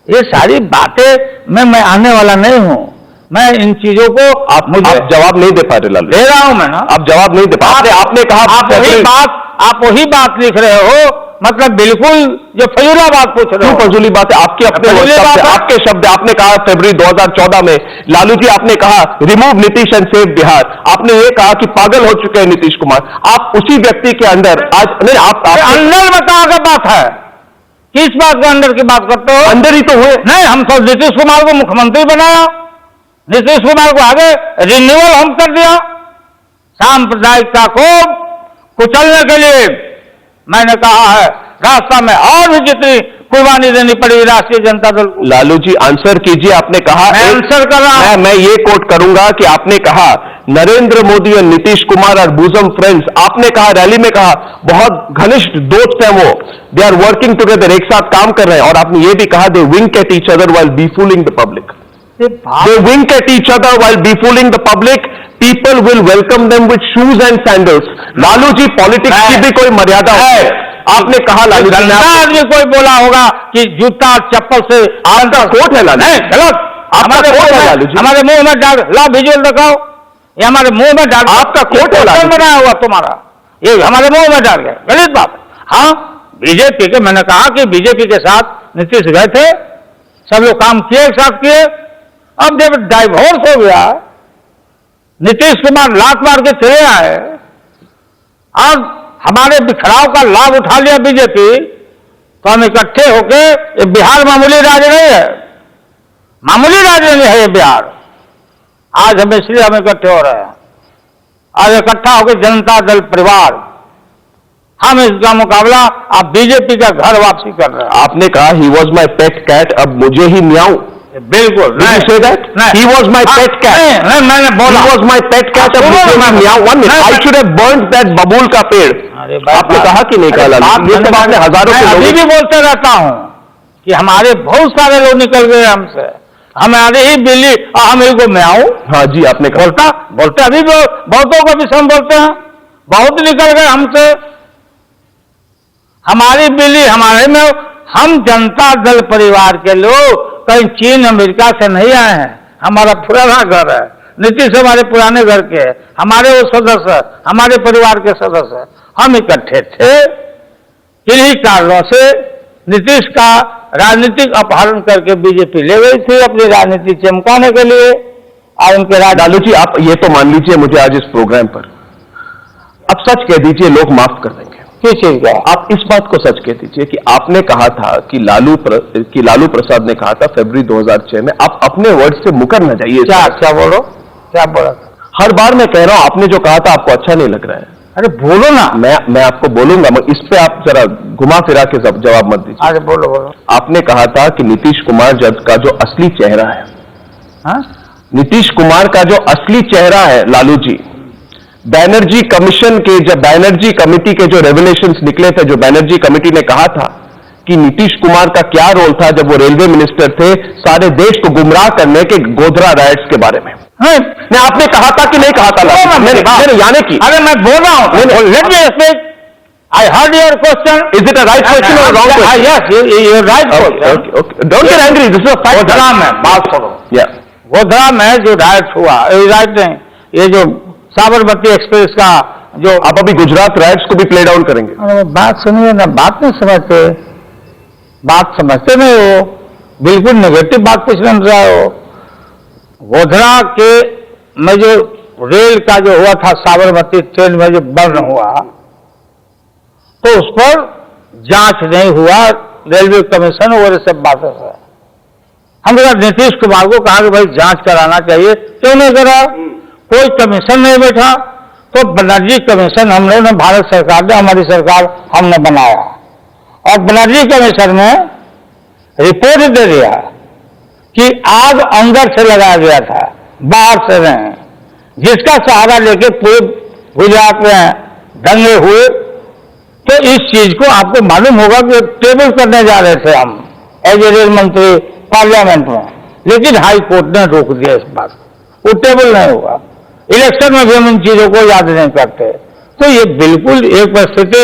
ये सारी बातें मैं आने वाला नहीं हूं। मैं इन चीजों को आप जवाब नहीं दे पा रहे लालू। दे रहा हूं मैं ना, आप जवाब नहीं दे पा रहे। आपने कहा आप वही बात लिख रहे हो, मतलब बिल्कुल जो फजूला बात पूछ रहे हो। फजूली बात है आपकी, अपने आपके शब्द। आपने कहा फरवरी 2014 में लालू जी, आपने कहा remove Nitish and save Bihar. आपने ये कहा कि पागल हो चुके हैं नीतीश कुमार। आप उसी व्यक्ति के अंदर आज नहीं, आप अंदर बताओ क्या बात है, किस बात के अंदर की बात करते हो? अंदर ही तो हुए। नहीं, हम तो नीतीश कुमार को मुख्यमंत्री बनाया, नीतीश कुमार को आगे रिन्यूअल हम कर दिया। सांप्रदायिकता को कुचलने के लिए मैंने कहा है रास्ता में और भी जितनी कुर्बानी देनी पड़ेगी राष्ट्रीय जनता दल को। लालू जी आंसर कीजिए। आपने कहा, मैं आंसर कर रहा हूं। मैं ये कोट करूंगा कि आपने कहा नरेंद्र मोदी और नीतीश कुमार और बूजम फ्रेंड्स। आपने कहा रैली में, कहा बहुत घनिष्ठ दोस्त हैं वो, दे आर वर्किंग टुगेदर, एक साथ काम कर रहे हैं। और आपने ये भी कहा they wink at each other while befooling the public. They wink at each other while befooling the public. People will welcome them with shoes and sandals. Lalu ji, politics की भी कोई मर्यादा है। आपने कहा लालू जी, आदमी कोई बोला होगा कि जूता चप्पल से आपका कोट है लालू, गलत। आपका कोट है लालू जी, हमारे मुंह में डाल, ला विजुअल दिखाओ, ये हमारे मुंह में डाल, आपका कोट है लालू, बनाया हुआ तुम्हारा, ये हमारे मुंह में डाल गया, गलत बात। हाँ, बीजेपी के, मैंने कहा कि बीजेपी के साथ नीतीश गए थे, सब लोग काम किए, एक साथ किए। अब जब डाइवोर्स हो गया नीतीश कुमार लात मार के चले आए और हमारे बिखराव का लाभ उठा लिया बीजेपी, तो हम इकट्ठे होके, ये बिहार मामूली राज्य नहीं है, मामूली राज्य नहीं है ये बिहार। आज हम इसलिए हम इकट्ठे हो रहे हैं, आज इकट्ठा होकर जनता दल परिवार हम इसका मुकाबला आप बीजेपी का घर वापसी कर रहे हैं। आपने कहा he was my pet cat, अब मुझे ही मियाऊं। बिल्कुल Did you say that? He was my pet cat. नहीं, मैंने बोला He was my pet cat. अब मुझे ही मियाऊं। One minute. I should have burnt that बबूल का पेड़। आपने कहा कि नहीं कहा लालू? ये सब आपने हजारों के अभी भी बोलते रहता हूं कि हमारे बहुत सारे लोग निकल गए हमसे, हमारे ही बिल्ली और हम इनको मियाऊं। हाँ जी, आपने कहा। बोलते अभी बहुतों को भी हम बोलते हैं, बहुत निकल गए हमसे, हमारी बिल्ली हमारे में। हम जनता दल परिवार के लोग कहीं चीन अमेरिका से नहीं आए हैं, हमारा पुराना घर है, नीतीश हमारे पुराने घर के, हमारे वो सदस्य, हमारे परिवार के सदस्य, हम इकट्ठे थे। इन्हीं कारणों से नीतीश का राजनीतिक अपहरण करके बीजेपी ले गई थी अपनी राजनीति चमकाने के लिए। और उनके लालू जी, आप ये तो मान लीजिए मुझे आज इस प्रोग्राम पर, अब सच कह दीजिए, लोग माफ कर देंगे। किस चीज का? आप इस बात को सच कह दीजिए कि आपने कहा था कि लालू प्रसाद ने कहा था फरवरी 2006 में, आप अपने वर्ड से मुकर न जाइए। क्या बोलो, क्या बोला? हर बार मैं कह रहा हूं, आपने जो कहा था आपको अच्छा नहीं लग रहा है। अरे बोलो ना। मैं आपको बोलूंगा, मगर इस पे आप जरा घुमा फिरा के जवाब मत दीजिए। अरे बोलो बोलो। आपने कहा था कि नीतीश कुमार का जो असली चेहरा है, हाँ? नीतीश कुमार का जो असली चेहरा है लालू जी, बैनर्जी कमीशन के, जब बैनर्जी कमेटी के जो रेवलेशंस निकले थे, जो बैनर्जी कमेटी ने कहा था कि नीतीश कुमार का क्या रोल था जब वो रेलवे मिनिस्टर थे, सारे देश को गुमराह करने के गोधरा राइट्स के बारे में। नहीं, आपने कहा था कि नहीं कहा था? यानी कि अरे मैं बोल रहा हूं, let me speak. I heard your question. Is it a right question or wrong question? Yes, you're right question. Okay. Don't get angry. This is a fact. Godhra में बात करो। गोधरा में जो राइट हुआ, राइट नहीं, ये जो साबरमती एक्सप्रेस का जो, आप अभी गुजरात राइट्स को भी प्ले डाउन करेंगे? अरे बात सुनिए ना, बात नहीं समझते, बात समझते नहीं हो, बिल्कुल नेगेटिव बात पूछने में रहे हो। गोधरा के में जो रेल का जो हुआ था, साबरमती ट्रेन में जो बर्न हुआ, तो उस पर जांच नहीं हुआ, रेलवे कमीशन और सब बातें है। हम नीतीश कुमार को कहा कि भाई जांच कराना चाहिए, क्यों नहीं करा? कोई कमीशन नहीं बैठा, तो बनर्जी कमीशन हम लोगों ने, भारत सरकार ने, हमारी सरकार हमने बनाया, और बनर्जी कमीशन ने रिपोर्ट दे दिया कि आग अंदर से लगाया गया था, बाहर से नहीं, जिसका सहारा लेके पूरे गुजरात में दंगे हुए। तो इस चीज को आपको मालूम होगा कि टेबल करने जा रहे थे हम एज ए रेल मंत्री पार्लियामेंट में, लेकिन हाई कोर्ट ने रोक दिया इस बात को, वो टेबल नहीं हुआ। इलेक्शन में भी हम इन चीजों को याद नहीं करते। तो ये बिल्कुल एक परिस्थिति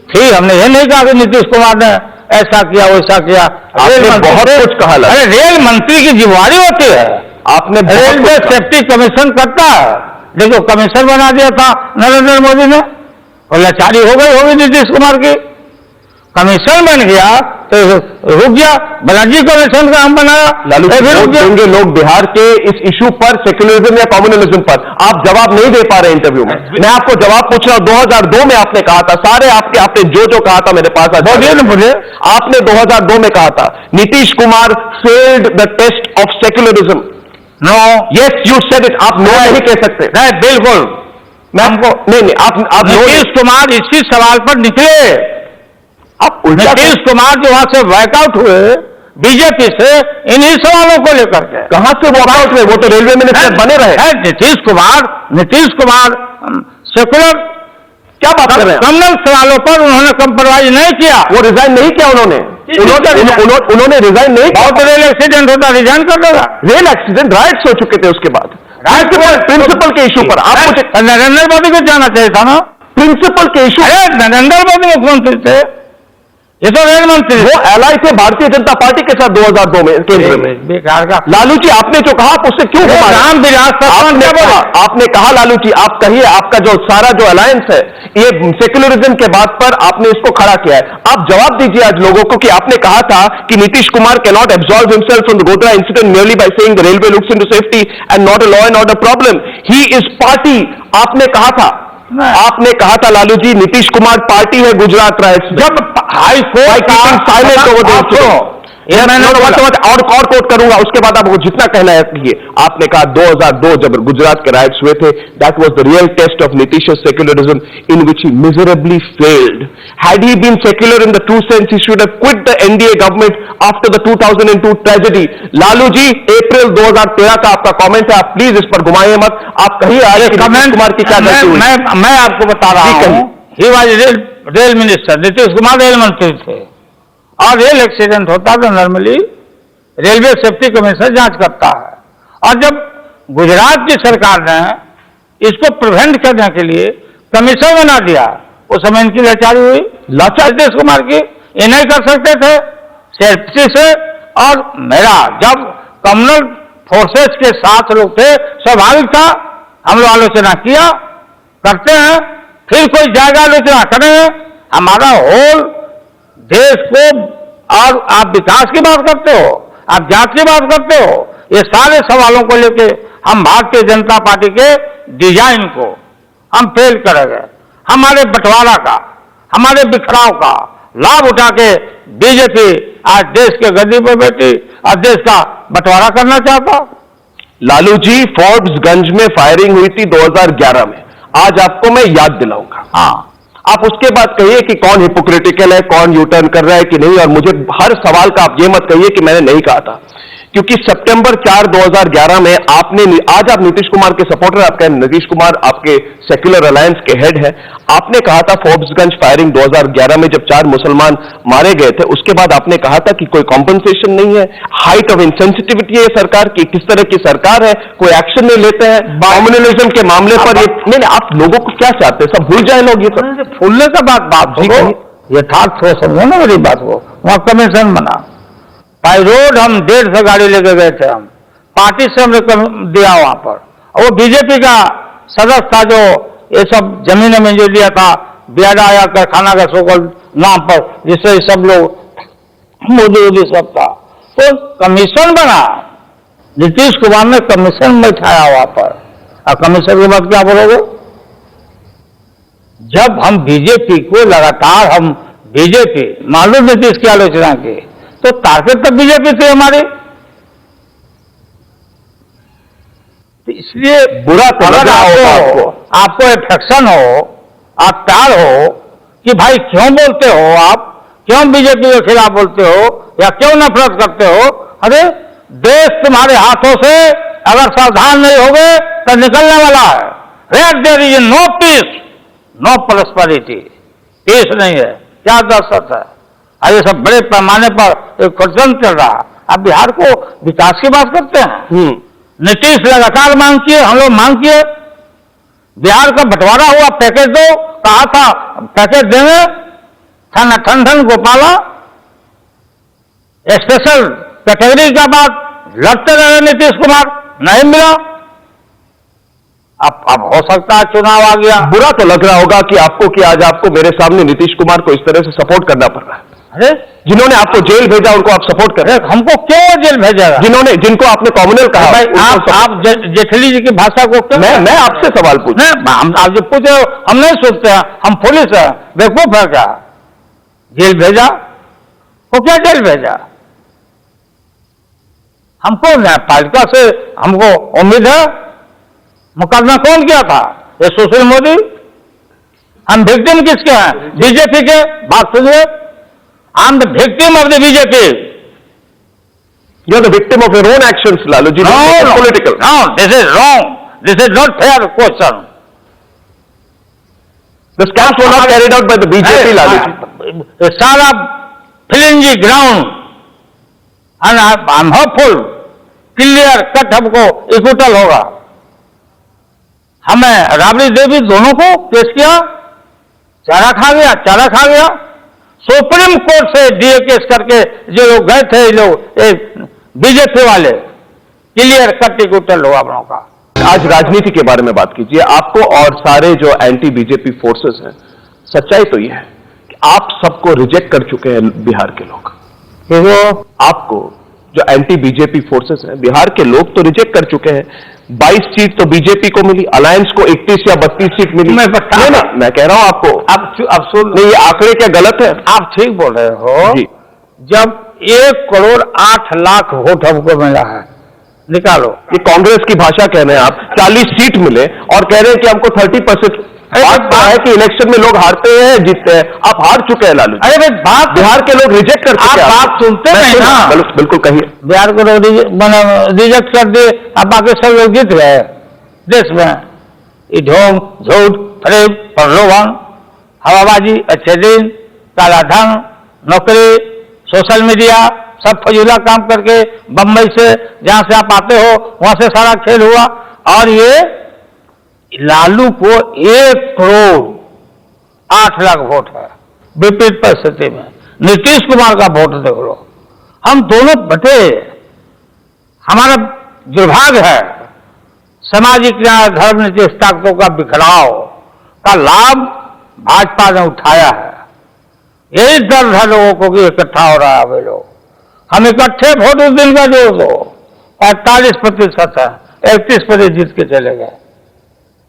थी, हमने ये नहीं कहा कि नीतीश कुमार ने ऐसा किया वैसा किया। आपने बहुत कुछ कहा। अरे रेल मंत्री की जिम्मेदारी होती है, आपने रेलवे सेफ्टी कमीशन करता है, देखो कमीशन बना दिया था नरेंद्र मोदी ने, और लाचारी हो गई होगी नीतीश कुमार की, कमीशन बन गया तो रुक गया, बनर्जी कमीशन का हम बनाया। लालू जी, वोट देंगे लोग बिहार के इस इशू पर, सेक्युलरिज्म या कम्युनलिज्म पर, आप जवाब नहीं दे पा रहे इंटरव्यू में। मैं आपको जवाब पूछ रहा हूं, 2002 में आपने कहा था, सारे आपने जो कहा था मेरे पास बोलिए। आपने 2002 में कहा था Nitish Kumar failed the test of secularism. No, yes you said it. आप नो नहीं कह सकते। नहीं, बिल्कुल मैं हमको नहीं, आप नीतीश कुमार इसी सवाल पर निकले। आप उल्टा, नीतीश कुमार जो वहां से वॉकआउट हुए बीजेपी से, इन्हीं सवालों को लेकर के। कहां से वॉकआउट हुए? वो तो रेलवे मिनिस्टर बने रहे। नीतीश कुमार सेकुलर क्या बात कर रहे हैं? कम्युनल सवालों पर उन्होंने कंप्रोमाइज नहीं किया। वो रिजाइन नहीं किया उन्होंने रिजाइन नहीं किया। बहुत रेल एक्सीडेंट होता, रिजाइन कर देगा। रेल एक्सीडेंट, राइट्स हो चुके थे उसके बाद, प्रिंसिपल के इशू पर। आप मुझे नरेंद्र मोदी को जाना चाहिए था ना, प्रिंसिपल के इशू। नरेंद्र मोदी मुख्यमंत्री थे, ये तो रेल मंत्री वो एलाई थे भारतीय जनता पार्टी के साथ 2002 में केंद्र में। बेकार का लालू जी आपने जो कहा आप उससे क्यों घुमा रहे हैं? राम विलास पासवान आपने कहा लालू जी, आप कहिए, आपका जो सारा जो अलायंस है ये सेक्युलरिज्म के बात पर आपने इसको खड़ा किया है। आप जवाब दीजिए आज लोगों को कि आपने कहा था कि Nitish Kumar can not absolve himself from the Godhra incident merely by saying the railway looks into safety and not a law and order problem. He is party. आपने कहा था, आपने कहा था लालू जी, नीतीश कुमार पार्टी है गुजरात राइट्स। जब हाई कोर्ट और कोट करूंगा, उसके बाद आपको जितना कहना है कहिए। आपने कहा 2002 जब गुजरात के राइट्स हुए थे, that was the real test of Nitish secularism in which he miserably failed. Had he been secular in the true sense he should have quit the NDA government after the 2002 tragedy. Lalu ji, April 2013 का आपका comment है, आप please इस पर घुमाइए मत। आप कहिए आज नीतीश कुमार की क्या गलती हुई? मैं आपको बता रहा हूं, he was rail minister, Nitish Kumar rail मंत्री थे, और रेल एक्सीडेंट होता तो नॉर्मली रेलवे सेफ्टी कमीशन जांच करता है। और जब गुजरात की सरकार ने इसको प्रिवेंट करने के लिए कमीशन बना दिया, उस समय इनकी लाचारी हुई, लाचार नीतीश कुमार की, ये नहीं कर सकते थे सेफ्टी से। और मेरा जब कम्युनल फोर्सेस के साथ लोग थे, स्वाभाविक था हम लोग आलोचना किया, करते हैं, फिर कोई जाएगा आलोचना करें। हमारा होल देश को, और आप विकास की बात करते हो, आप जात की बात करते हो, ये सारे सवालों को लेके हम भारतीय जनता पार्टी के डिजाइन को हम फेल करेंगे। हमारे बंटवारा का, हमारे बिखराव का लाभ उठा के बीजेपी आज देश के गद्दी पर बैठी और देश का बंटवारा करना चाहता। लालू जी, फोर्ब्सगंज में फायरिंग हुई थी 2011 में, आज आपको मैं याद दिलाऊंगा। हाँ, आप उसके बाद कहिए कि कौन हिपोक्रिटिकल है, कौन यू टर्न कर रहा है कि नहीं, और मुझे हर सवाल का आप ये मत कहिए कि मैंने नहीं कहा था, क्योंकि सितंबर 4, 2011 में आपने, आज आप नीतीश कुमार के सपोर्टर, आपका नीतीश कुमार आपके सेक्युलर अलायंस के हेड है, आपने कहा था फोर्ब्सगंज फायरिंग 2011 में जब 4 मुसलमान मारे गए थे, उसके बाद आपने कहा था कि कोई कॉम्पनसेशन नहीं है, हाइट ऑफ इंसेंसिटिविटी है सरकार की, किस तरह की सरकार है, कोई एक्शन नहीं लेते हैं कम्युनलिज्म के मामले पर। नहीं, आप लोगों को क्या चाहते हैं, सब भूल जाए लोग ये सब। फूलने का बात यथार्थ हो, समझो ना मेरी बात को। वहां कमीशन बना, बाई रोड हम 150 गाड़ी लेके गए थे, हम पार्टी से हमने दिया वहां पर, और वो बीजेपी का सदस्य था जो ये सब जमीन में जो दिया था बियाडा या कारखाना का सोकल नाम पर, जिससे सब लोग मोदी सब था, तो कमीशन बना, नीतीश कुमार ने कमीशन बैठाया वहां पर। और कमीशन के बाद क्या बोलोगे? जब हम बीजेपी को लगातार, हम बीजेपी मालूम नीतीश की आलोचना की, तो ताकत तक बीजेपी थी हमारी। तो इसलिए बुरा तो अगर आपको एफेक्शन हो, आप प्यार हो कि भाई क्यों बोलते हो, आप क्यों बीजेपी के खिलाफ बोलते हो या क्यों नफरत करते हो, अरे देश तुम्हारे हाथों से अगर सावधान नहीं होगे तो निकलने वाला है। Where there is no peace, no prosperity, peace नहीं है, क्या दहशत है। ये सब बड़े पैमाने पर एक षड्यंत्र चल रहा है। आप बिहार को विकास की बात करते हैं, नीतीश लगातार मांग किए, हम लोग मांग किए, बिहार का बंटवारा हुआ, पैकेज दो, कहा था पैकेज देंगे, ठन गोपाला स्पेशल कैटेगरी का बात लड़ते रहे नीतीश कुमार, नहीं मिला। अब हो सकता है चुनाव आ गया। बुरा तो लग रहा होगा कि आपको, कि आज आपको मेरे सामने नीतीश कुमार को इस तरह से सपोर्ट करना पड़ रहा है। अरे जिन्होंने आपको जेल भेजा उनको आप सपोर्ट कर रहे हैं। हमको क्यों जेल भेजेगा? जिनको आपने कॉम्युनल कहा, भाई आप जेठली जी की भाषा को क्यों? मैं आपसे सवाल पूछ, हम आप जो पूछे हम नहीं सोचते हैं, हम पुलिस है, बेवकूफ है क्या? जेल भेजा वो क्या जेल भेजा? हमको न्यायपालिका से हमको उम्मीद है। मुकदमा कौन किया था? ये सुशील मोदी। हम विक्टिम किसके हैं? बीजेपी के। बात सुनिए, I am the victim of the BJP. You are the victim of your own actions, Lalu ji. Political. No, this is wrong, this is not fair question. The scams were not carried out by the BJP, Lalu ji. सारा फिलिंजी ground, and I am hopeful clear cut हमको acquittal होगा। हमें राबड़ी देवी दोनों को पेश किया, चारा खा गया, सुप्रीम कोर्ट से डीए केस करके जो लोग गए थे, ये लोग बीजेपी वाले, क्लियर कट हुआ हम लोगों का। आज राजनीति के बारे में बात कीजिए। आपको और सारे जो एंटी बीजेपी फोर्सेस हैं, सच्चाई तो यह है कि आप सबको रिजेक्ट कर चुके हैं बिहार के लोग। आपको जो एंटी बीजेपी फोर्सेस हैं, बिहार के लोग तो रिजेक्ट कर चुके हैं। 22 सीट तो बीजेपी को मिली, अलायंस को 31 या 32 सीट मिली। मैं कह रहा हूं आपको, अब सुन, नहीं, ये आंकड़े क्या गलत है? आप ठीक बोल रहे हो जी। जब 1,08,00,000 वोट हमको मिला है, निकालो। ये कांग्रेस की भाषा कह रहे हैं आप। 40 सीट मिले और कह रहे हैं कि हमको 30%। बात है कि इलेक्शन में लोग हारते हैं, जीतते हैं। आप हार चुके हैं लालू। अरे भाई, बात बिहार के लोग रिजेक्ट कर चुके हैं। बात सुनते नहीं ना। बिल्कुल कहिए। बिहार को लोग रिजेक्ट कर दिए, अब बाकी सब लोग जीत गए देश में। ये ढोंग, झूठ, फरेब, प्रलोभन, हवाबाजी, अच्छे दिन, काला धन, नौकरी, सोशल मीडिया, सब फजूला काम करके बम्बई से जहां से आप आते हो वहां से सारा खेल हुआ। और ये लालू को 1,08,00,000 वोट है विपरीत परिस्थिति में। नीतीश कुमार का वोट देख लो, हम दोनों बटे। हमारा दुर्भाग्य है सामाजिक न्याय, धर्म, नीति, ताकतों का बिखराव का लाभ भाजपा ने उठाया है। यही दर्द है लोगों को कि इकट्ठा हो रहा है। वे लोग हम इकट्ठे वोट उस दिन का जोड़ दो, 45% है, 31% जीत के चले गए।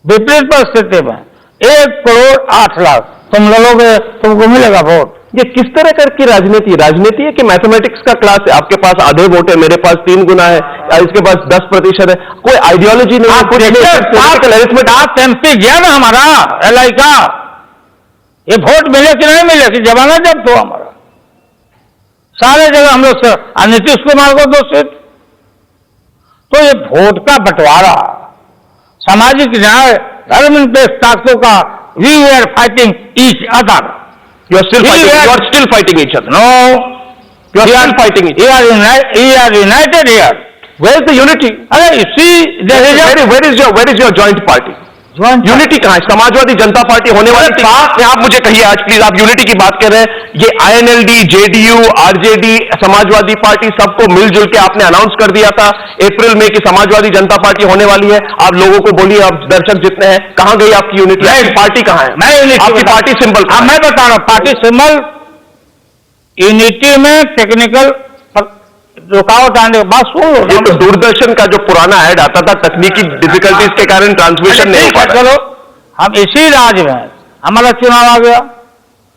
विपरीत परिस्थिति में 1,08,00,000 तुम लड़ोगे, तुमको मिलेगा वोट। ये किस तरह कर की राजनीति? राजनीति है कि मैथमेटिक्स का क्लास है? आपके पास आधे वोट है, मेरे पास 3 गुना है, इसके पास 10% है। कोई आइडियोलॉजी नहीं है, कुछ आप एमपी गया ना हमारा LI का, ये वोट मिले कि नहीं मिले कि जमाना जब तो हमारा सारे जगह हम लोग नीतीश कुमार को 2 सीट। तो ये वोट का बंटवारा, सामाजिक न्याय, धर्म पे ताकतों का, we are fighting each other. You are still fighting each other. No, you are still fighting each other. We are united here. Where is the unity? अरे see, where is your joint party? Unity कहां है? समाजवादी जनता party होने वाली थी। आप मुझे कहिए आज प्लीज, आप यूनिटी की बात कर रहे हैं। ये INLD, JDU, RJD, Samajwadi party सबको मिलजुल के आपने अनाउंस कर दिया था अप्रैल में कि समाजवादी जनता पार्टी होने वाली है। आप लोगों को बोलिए, आप दर्शक जितने हैं, कहां गई आपकी यूनिटी? पार्टी कहां है? आपकी पार्टी सिंबल? मैं बता रहा हूं, पार्टी सिंबल यूनिटी में टेक्निकल रुकावट आने के बाद सुन लो। ये तो दूरदर्शन का जो पुराना ऐड आता था, तकनीकी डिफिकल्टीज के कारण ट्रांसमिशन नहीं हो पा रहा। चलो, हम इसी राज्य में हमारा चुनाव आ गया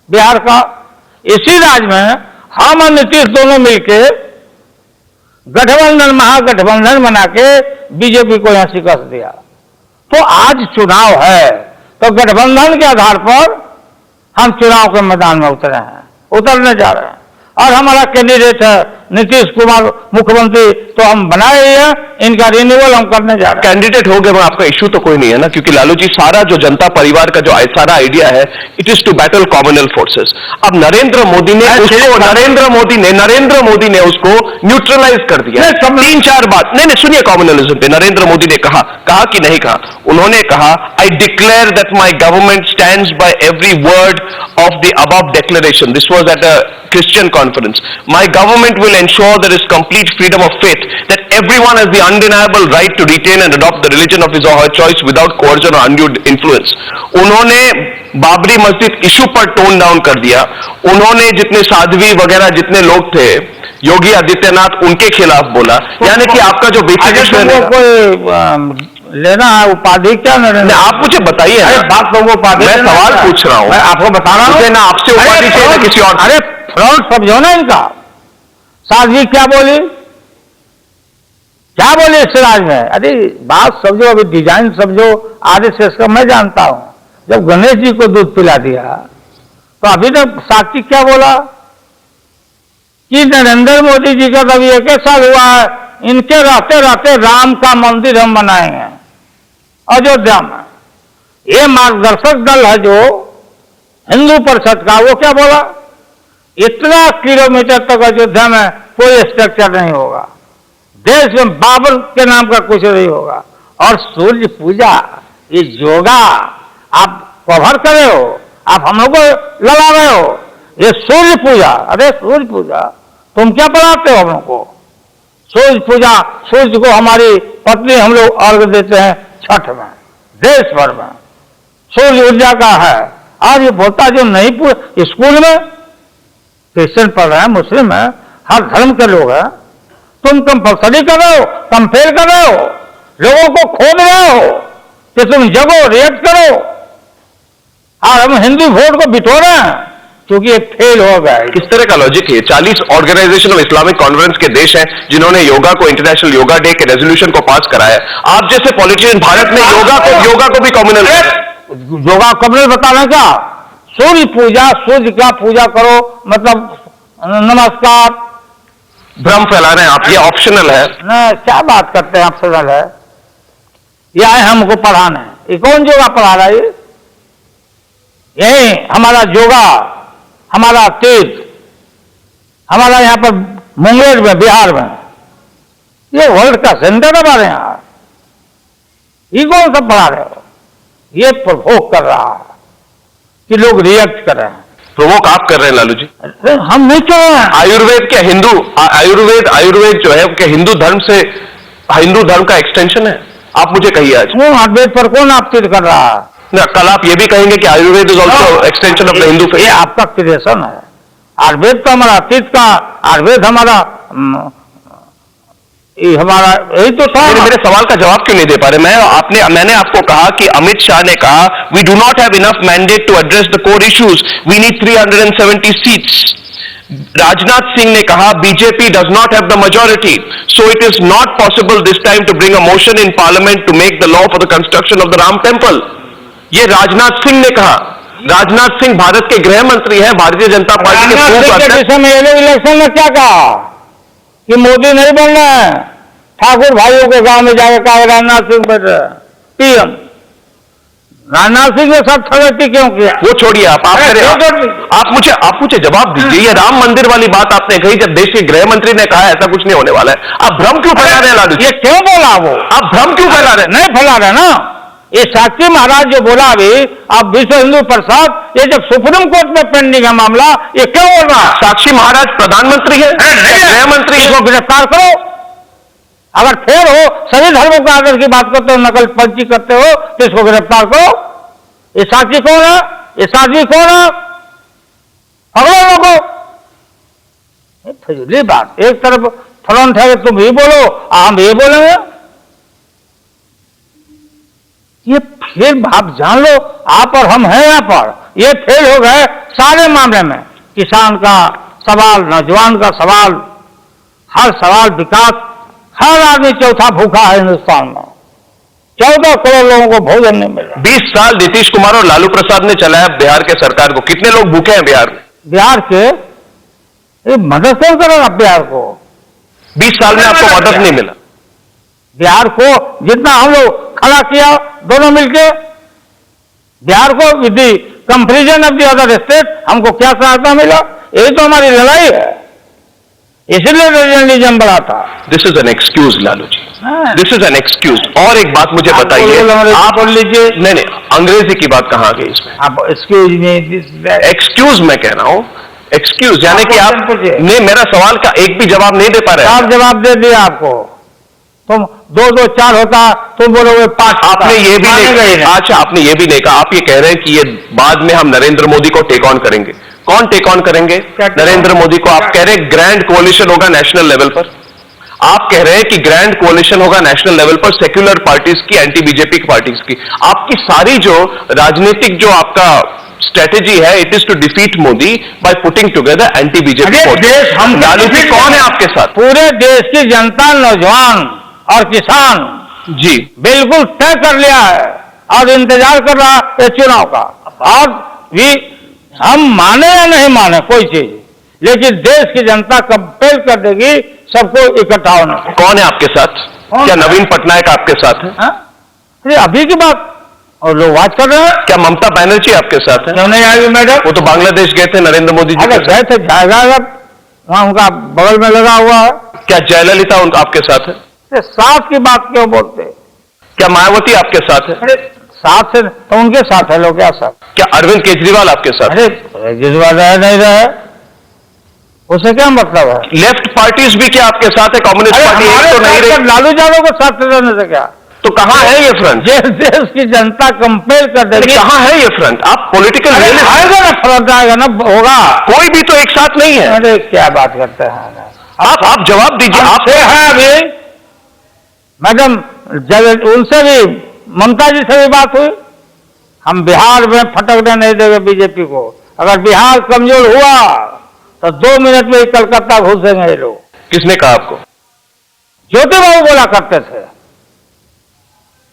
बिहार का। इसी राज्य में हम और नीतीश दोनों मिलके गठबंधन, महागठबंधन बना के बीजेपी को यहां शिकस्त दिया। तो आज चुनाव है, तो गठबंधन के आधार पर हम चुनाव के मैदान में उतरने जा रहे हैं। और हमारा कैंडिडेट है नीतीश कुमार मुख्यमंत्री, तो हम बनाए हैं, इनका रिन्यूअल हम करने जा रहे हैं। कैंडिडेट हो गए, आपका इश्यू तो कोई नहीं है ना, क्योंकि लालू जी सारा जो जनता परिवार का जो सारा आइडिया है, it is to battle communal forces. अब नरेंद्र मोदी ने उसको न्यूट्रलाइज कर दिया। 3-4 बात नहीं, सुनिए कॉमनलिज्म पे नरेंद्र मोदी ने कहा कि नहीं कहा? उन्होंने कहा, I declare that my government stands by every word of the above declaration. This was at a Christian conference. My government will ensure there is complete freedom of faith, that everyone has the undeniable right to retain and adopt the religion of his or her choice without coercion or undue influence. उन्होंने बाबरी मस्जिद issue पर tone down कर दिया। उन्होंने जितने साध्वी वगैरह जितने लोग थे, योगी आदित्यनाथ, उनके खिलाफ बोला। यानी कि आपका जो बेसिक लेना है उपाधि क्या नहीं, आप मुझे बताइए। बात लोगों उपाधि, मैं सवाल पूछ रहा हूँ, मैं आपको बता रहा हूँ ना, आपसे उपाधि चाहिए ना किसी और। अरे फ्रॉड समझो ना इनका। साध्वी क्या बोली इस राज में? अरे बात समझो, अभी डिजाइन समझो। RSS का मैं जानता हूं, जब गणेश जी को दूध पिला दिया तो अभी तक साक्षी क्या बोला कि नरेंद्र मोदी जी का तभी 1 साल हुआ है, इनके रहते रहते राम का मंदिर हम बनाएंगे अयोध्या में। ये मार्गदर्शक दल है जो हिंदू परिषद का, वो क्या बोला? इतना किलोमीटर तक अयोध्या में कोई स्ट्रक्चर नहीं होगा, देश में बाबर के नाम का कुछ नहीं होगा। और सूर्य पूजा, ये योगा आप कवर करे हो, आप हम लोग को लड़ा रहे हो। ये सूर्य पूजा, अरे सूर्य पूजा तुम क्या पढ़ाते हो हम लोग को? सूर्य पूजा, सूर्य को हमारी पत्नी हम लोग अर्घ देते हैं छठ में, देश भर में सूर्य ऊर्जा का है। आज ये बोलता जो नहीं पूरा, स्कूल में क्रिश्चियन पढ़ रहे हैं, मुस्लिम है, हर धर्म के लोग हैं, तुम कंपल्सरी कर रहे हो, तुम फेल कर रहे हो, लोगों को खोद रहे हो कि तुम जगो, रिएक्ट करो। और हम हिंदू वोट को बिटोर रहे हैं क्योंकि ये फेल हो गया। किस तरह का लॉजिक है? 40 ऑर्गेनाइजेशन ऑफ इस्लामिक कॉन्फ्रेंस के देश हैं जिन्होंने योगा को, इंटरनेशनल योगा डे के रेजोल्यूशन को पास कराया है। आप जैसे पॉलिटिशियन भारत में योगा को भी कम्युनल, योगा कम्युनल बताना क्या? सूर्य पूजा, सूर्य का पूजा करो मतलब नमस्कार, भ्रम फैला रहे हैं आप, ये ऑप्शनल है न, क्या बात करते हैं आप? ऑप्शनल है, ये आए हमको पढ़ाने। ये कौन योगा पढ़ा रहा है? यही हमारा योगा, हमारा तीर्थ, हमारा यहाँ पर मुंगेर में, बिहार में, ये वर्ल्ड का सेंटर है हमारे यहाँ। ये कौन सा पढ़ा रहे हो? ये प्रोवोक कर रहा है कि लोग रिएक्ट कर रहे हैं। प्रोवोक आप कर रहे हैं लालू जी। हम नहीं कर रहे हैं। आयुर्वेद क्या हिंदू, आयुर्वेद जो है क्या हिंदू धर्म से, हिंदू धर्म का एक्सटेंशन है? आप मुझे कहिए आज। आयुर्वेद पर कौन आपत्ति कर रहा है? ना, कल आप ये भी कहेंगे कि Ayurveda is also extension of the Hindu faith. ये आपका क्रिएशन है। आयुर्वेद तो हमारा अतीत का, आयुर्वेद हमारा ये हमारा यही तो था। मेरे सवाल का जवाब क्यों नहीं दे पा रहे? मैंने आपको कहा कि अमित शाह ने कहा we do not have enough mandate to address the core issues, we need 370 seats. Rajnath Singh ने कहा BJP does not have the majority, so it is not possible this time to bring a motion in parliament to make the law for the construction of the Ram temple. ये राजनाथ सिंह ने कहा। राजनाथ सिंह भारत के गृह मंत्री हैं, Bharatiya Janata party के पूर्व अध्यक्ष। इलेक्शन में क्या कहा कि मोदी नहीं बनना है? ठाकुर भाइयों के गांव में जाकर कहा राजनाथ सिंह बन रहे पीएम। राजनाथ सिंह के साथ ठगती क्यों किया? वो छोड़िए, आप मुझे जवाब दीजिए। ये राम मंदिर वाली बात आपने कही जब देश के गृह मंत्री ने कहा ऐसा कुछ नहीं होने वाला है, आप भ्रम क्यों फैला रहे हैं लालू जी? ये क्यों बोला वो? आप भ्रम क्यों फैला रहे हैं? नहीं फैला रहे ना। ये साक्षी महाराज जो बोला अभी, अब विश्व हिंदू प्रसाद, ये जब सुप्रीम कोर्ट में पेंडिंग है मामला, ये क्यों बोल रहा है? साक्षी महाराज प्रधानमंत्री है, गृह मंत्री है। इसको गिरफ्तार करो। अगर फेर हो, सभी धर्मों का आदर की बात करते हो, नकल पंची करते हो, तो इसको गिरफ्तार करो। ये साक्षी कौन है? ये साध्वी कौन है? पकड़ो लोगों को। फजूली बात। एक तरफ फ्रंट है, तुम ये बोलो, हम ये बोलेंगे। ये फिर आप जान लो, आप और हम हैं यहाँ पर, ये फेल हो गए सारे मामले में। किसान का सवाल, नौजवान का सवाल, हर सवाल विकास। हर आदमी चौथा भूखा है हिंदुस्तान में। 14 करोड़ लोगों को भोजन नहीं मिल रहा। 20 साल नीतीश कुमार और लालू प्रसाद ने चलाया बिहार के सरकार को। कितने लोग भूखे हैं बिहार में? बिहार के ये मदद कौन करेगा बिहार को? 20 साल में आपको मदद नहीं मिला। बिहार को जितना हम लोग खड़ा किया दोनों मिलके, बिहार को with the comparison of the other state हमको क्या सहायता मिला? यही तो हमारी लड़ाई है, इसलिए रीजनलिज्म बढ़ा था। This is an excuse Lalu ji, this is an excuse. और एक बात मुझे बताइए, आप बोल लीजिए। नहीं, अंग्रेजी की बात कहाँ गई इसमें? आप एक्सक्यूज में, एक्सक्यूज मैं कह रहा हूँ, एक्सक्यूज यानी कि आप नहीं, मेरा सवाल का एक भी जवाब नहीं दे पा रहे। आप जवाब दे दिया आपको, तुम 2 2 4 होता, तुम बोलोगे 5। आपने ये भी नहीं, अच्छा आपने ये भी नहीं कहा। आप ये कह रहे हैं कि ये बाद में हम नरेंद्र मोदी को टेक ऑन करेंगे। कौन टेक ऑन करेंगे? नरेंद्र मोदी को। आप कह रहे हैं ग्रैंड कोalition होगा नेशनल लेवल पर। आप कह रहे हैं कि ग्रैंड कोalition होगा नेशनल लेवल पर सेक्युलर पार्टीज की, एंटी बीजेपी पार्टीज की। आपकी सारी जो राजनीतिक जो आपका स्ट्रेटेजी है, it is to defeat Modi by putting together anti BJP. Lalu ji कौन है आपके साथ? पूरे देश की जनता, नौजवान और किसान जी बिल्कुल तय कर लिया है और इंतजार कर रहा है चुनाव का। और भी हम माने या नहीं माने कोई चीज, लेकिन देश की जनता कंपेल कर देगी सबको इकट्ठा होना। कौन है आपके साथ? क्या नवीन पटनायक आपके साथ है? अरे अभी की बात, और लोग बात कर रहे हैं। क्या ममता बनर्जी आपके साथ है? क्यों नहीं आएगी मैडम? वो तो बांग्लादेश गए थे नरेंद्र मोदी जी। अगर गए थे, जाएगा वहां उनका बगल में लगा हुआ है। क्या जयललिता उनका आपके साथ है? साथ की बात क्यों बोलते? क्या मायावती आपके साथ है? अरे साथ से तो उनके साथ है लोग, क्या साथ? क्या अरविंद केजरीवाल आपके साथ? अरे जिस बार रह नहीं रहे उसे क्या मतलब है? लेफ्ट पार्टीज भी क्या आपके साथ है? कम्युनिस्ट पार्टी एक तो नहीं रही, लालू यादव के साथ रहने से क्या? तो कहां है ये फ्रंट? देश की जनता कंपेयर कर देगी। कहां है ये फ्रंट? आप पॉलिटिकल आएगा ना, फ्रंट आएगा ना, होगा। कोई भी तो एक साथ नहीं है। अरे क्या बात करते हैं आप जवाब दीजिए। आप से है अभी मैडम, जब उनसे भी, ममता जी से भी बात हुई, हम बिहार में फटकने नहीं देंगे बीजेपी को। अगर बिहार कमजोर हुआ तो 2 मिनट में ही कलकत्ता घुसेंगे ये लोग। किसने कहा आपको? ज्योति बाबू बोला करते थे,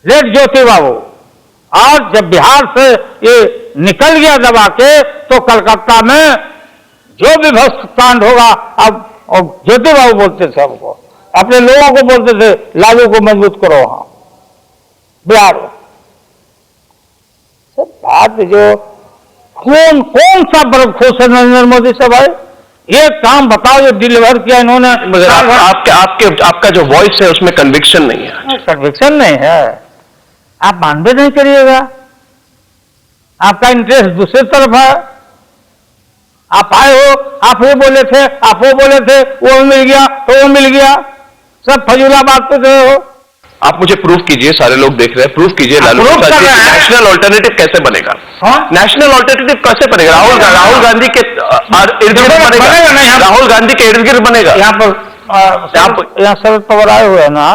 लेट ज्योति बाबू। और जब बिहार से ये निकल गया दबा के, तो कलकत्ता में जो भी भ्रष्ट कांड होगा, अब ज्योति बाबू बोलते थे हमको, अपने लोगों को बोलते थे लालू को मजबूत करो वहां बिहार में। सब बात जो कौन सा बर्फ खुश है नरेंद्र मोदी से भाई? ये काम बताओ जो डिलीवर किया इन्होंने। मगर आपका जो वॉइस है उसमें कन्विक्शन नहीं है। कन्विक्शन नहीं है, आप मान भी नहीं करिएगा। आपका इंटरेस्ट दूसरी तरफ है। आप आए हो, आप वो बोले थे, आप वो बोले थे, वो मिल गया तो वो मिल गया, सब फजूला बात पे हो। आप मुझे प्रूफ कीजिए, सारे लोग देख रहे हैं, प्रूफ कीजिए लालू प्रसाद जी, नेशनल ऑल्टरनेटिव कैसे बनेगा? नेशनल ऑल्टरनेटिव कैसे बनेगा? राहुल गांधी के इर्द गिर्द बनेगा? राहुल गांधी के इर्द गिर्द बनेगा? यहाँ पर यहाँ शरद पवार आए हुए हैं ना,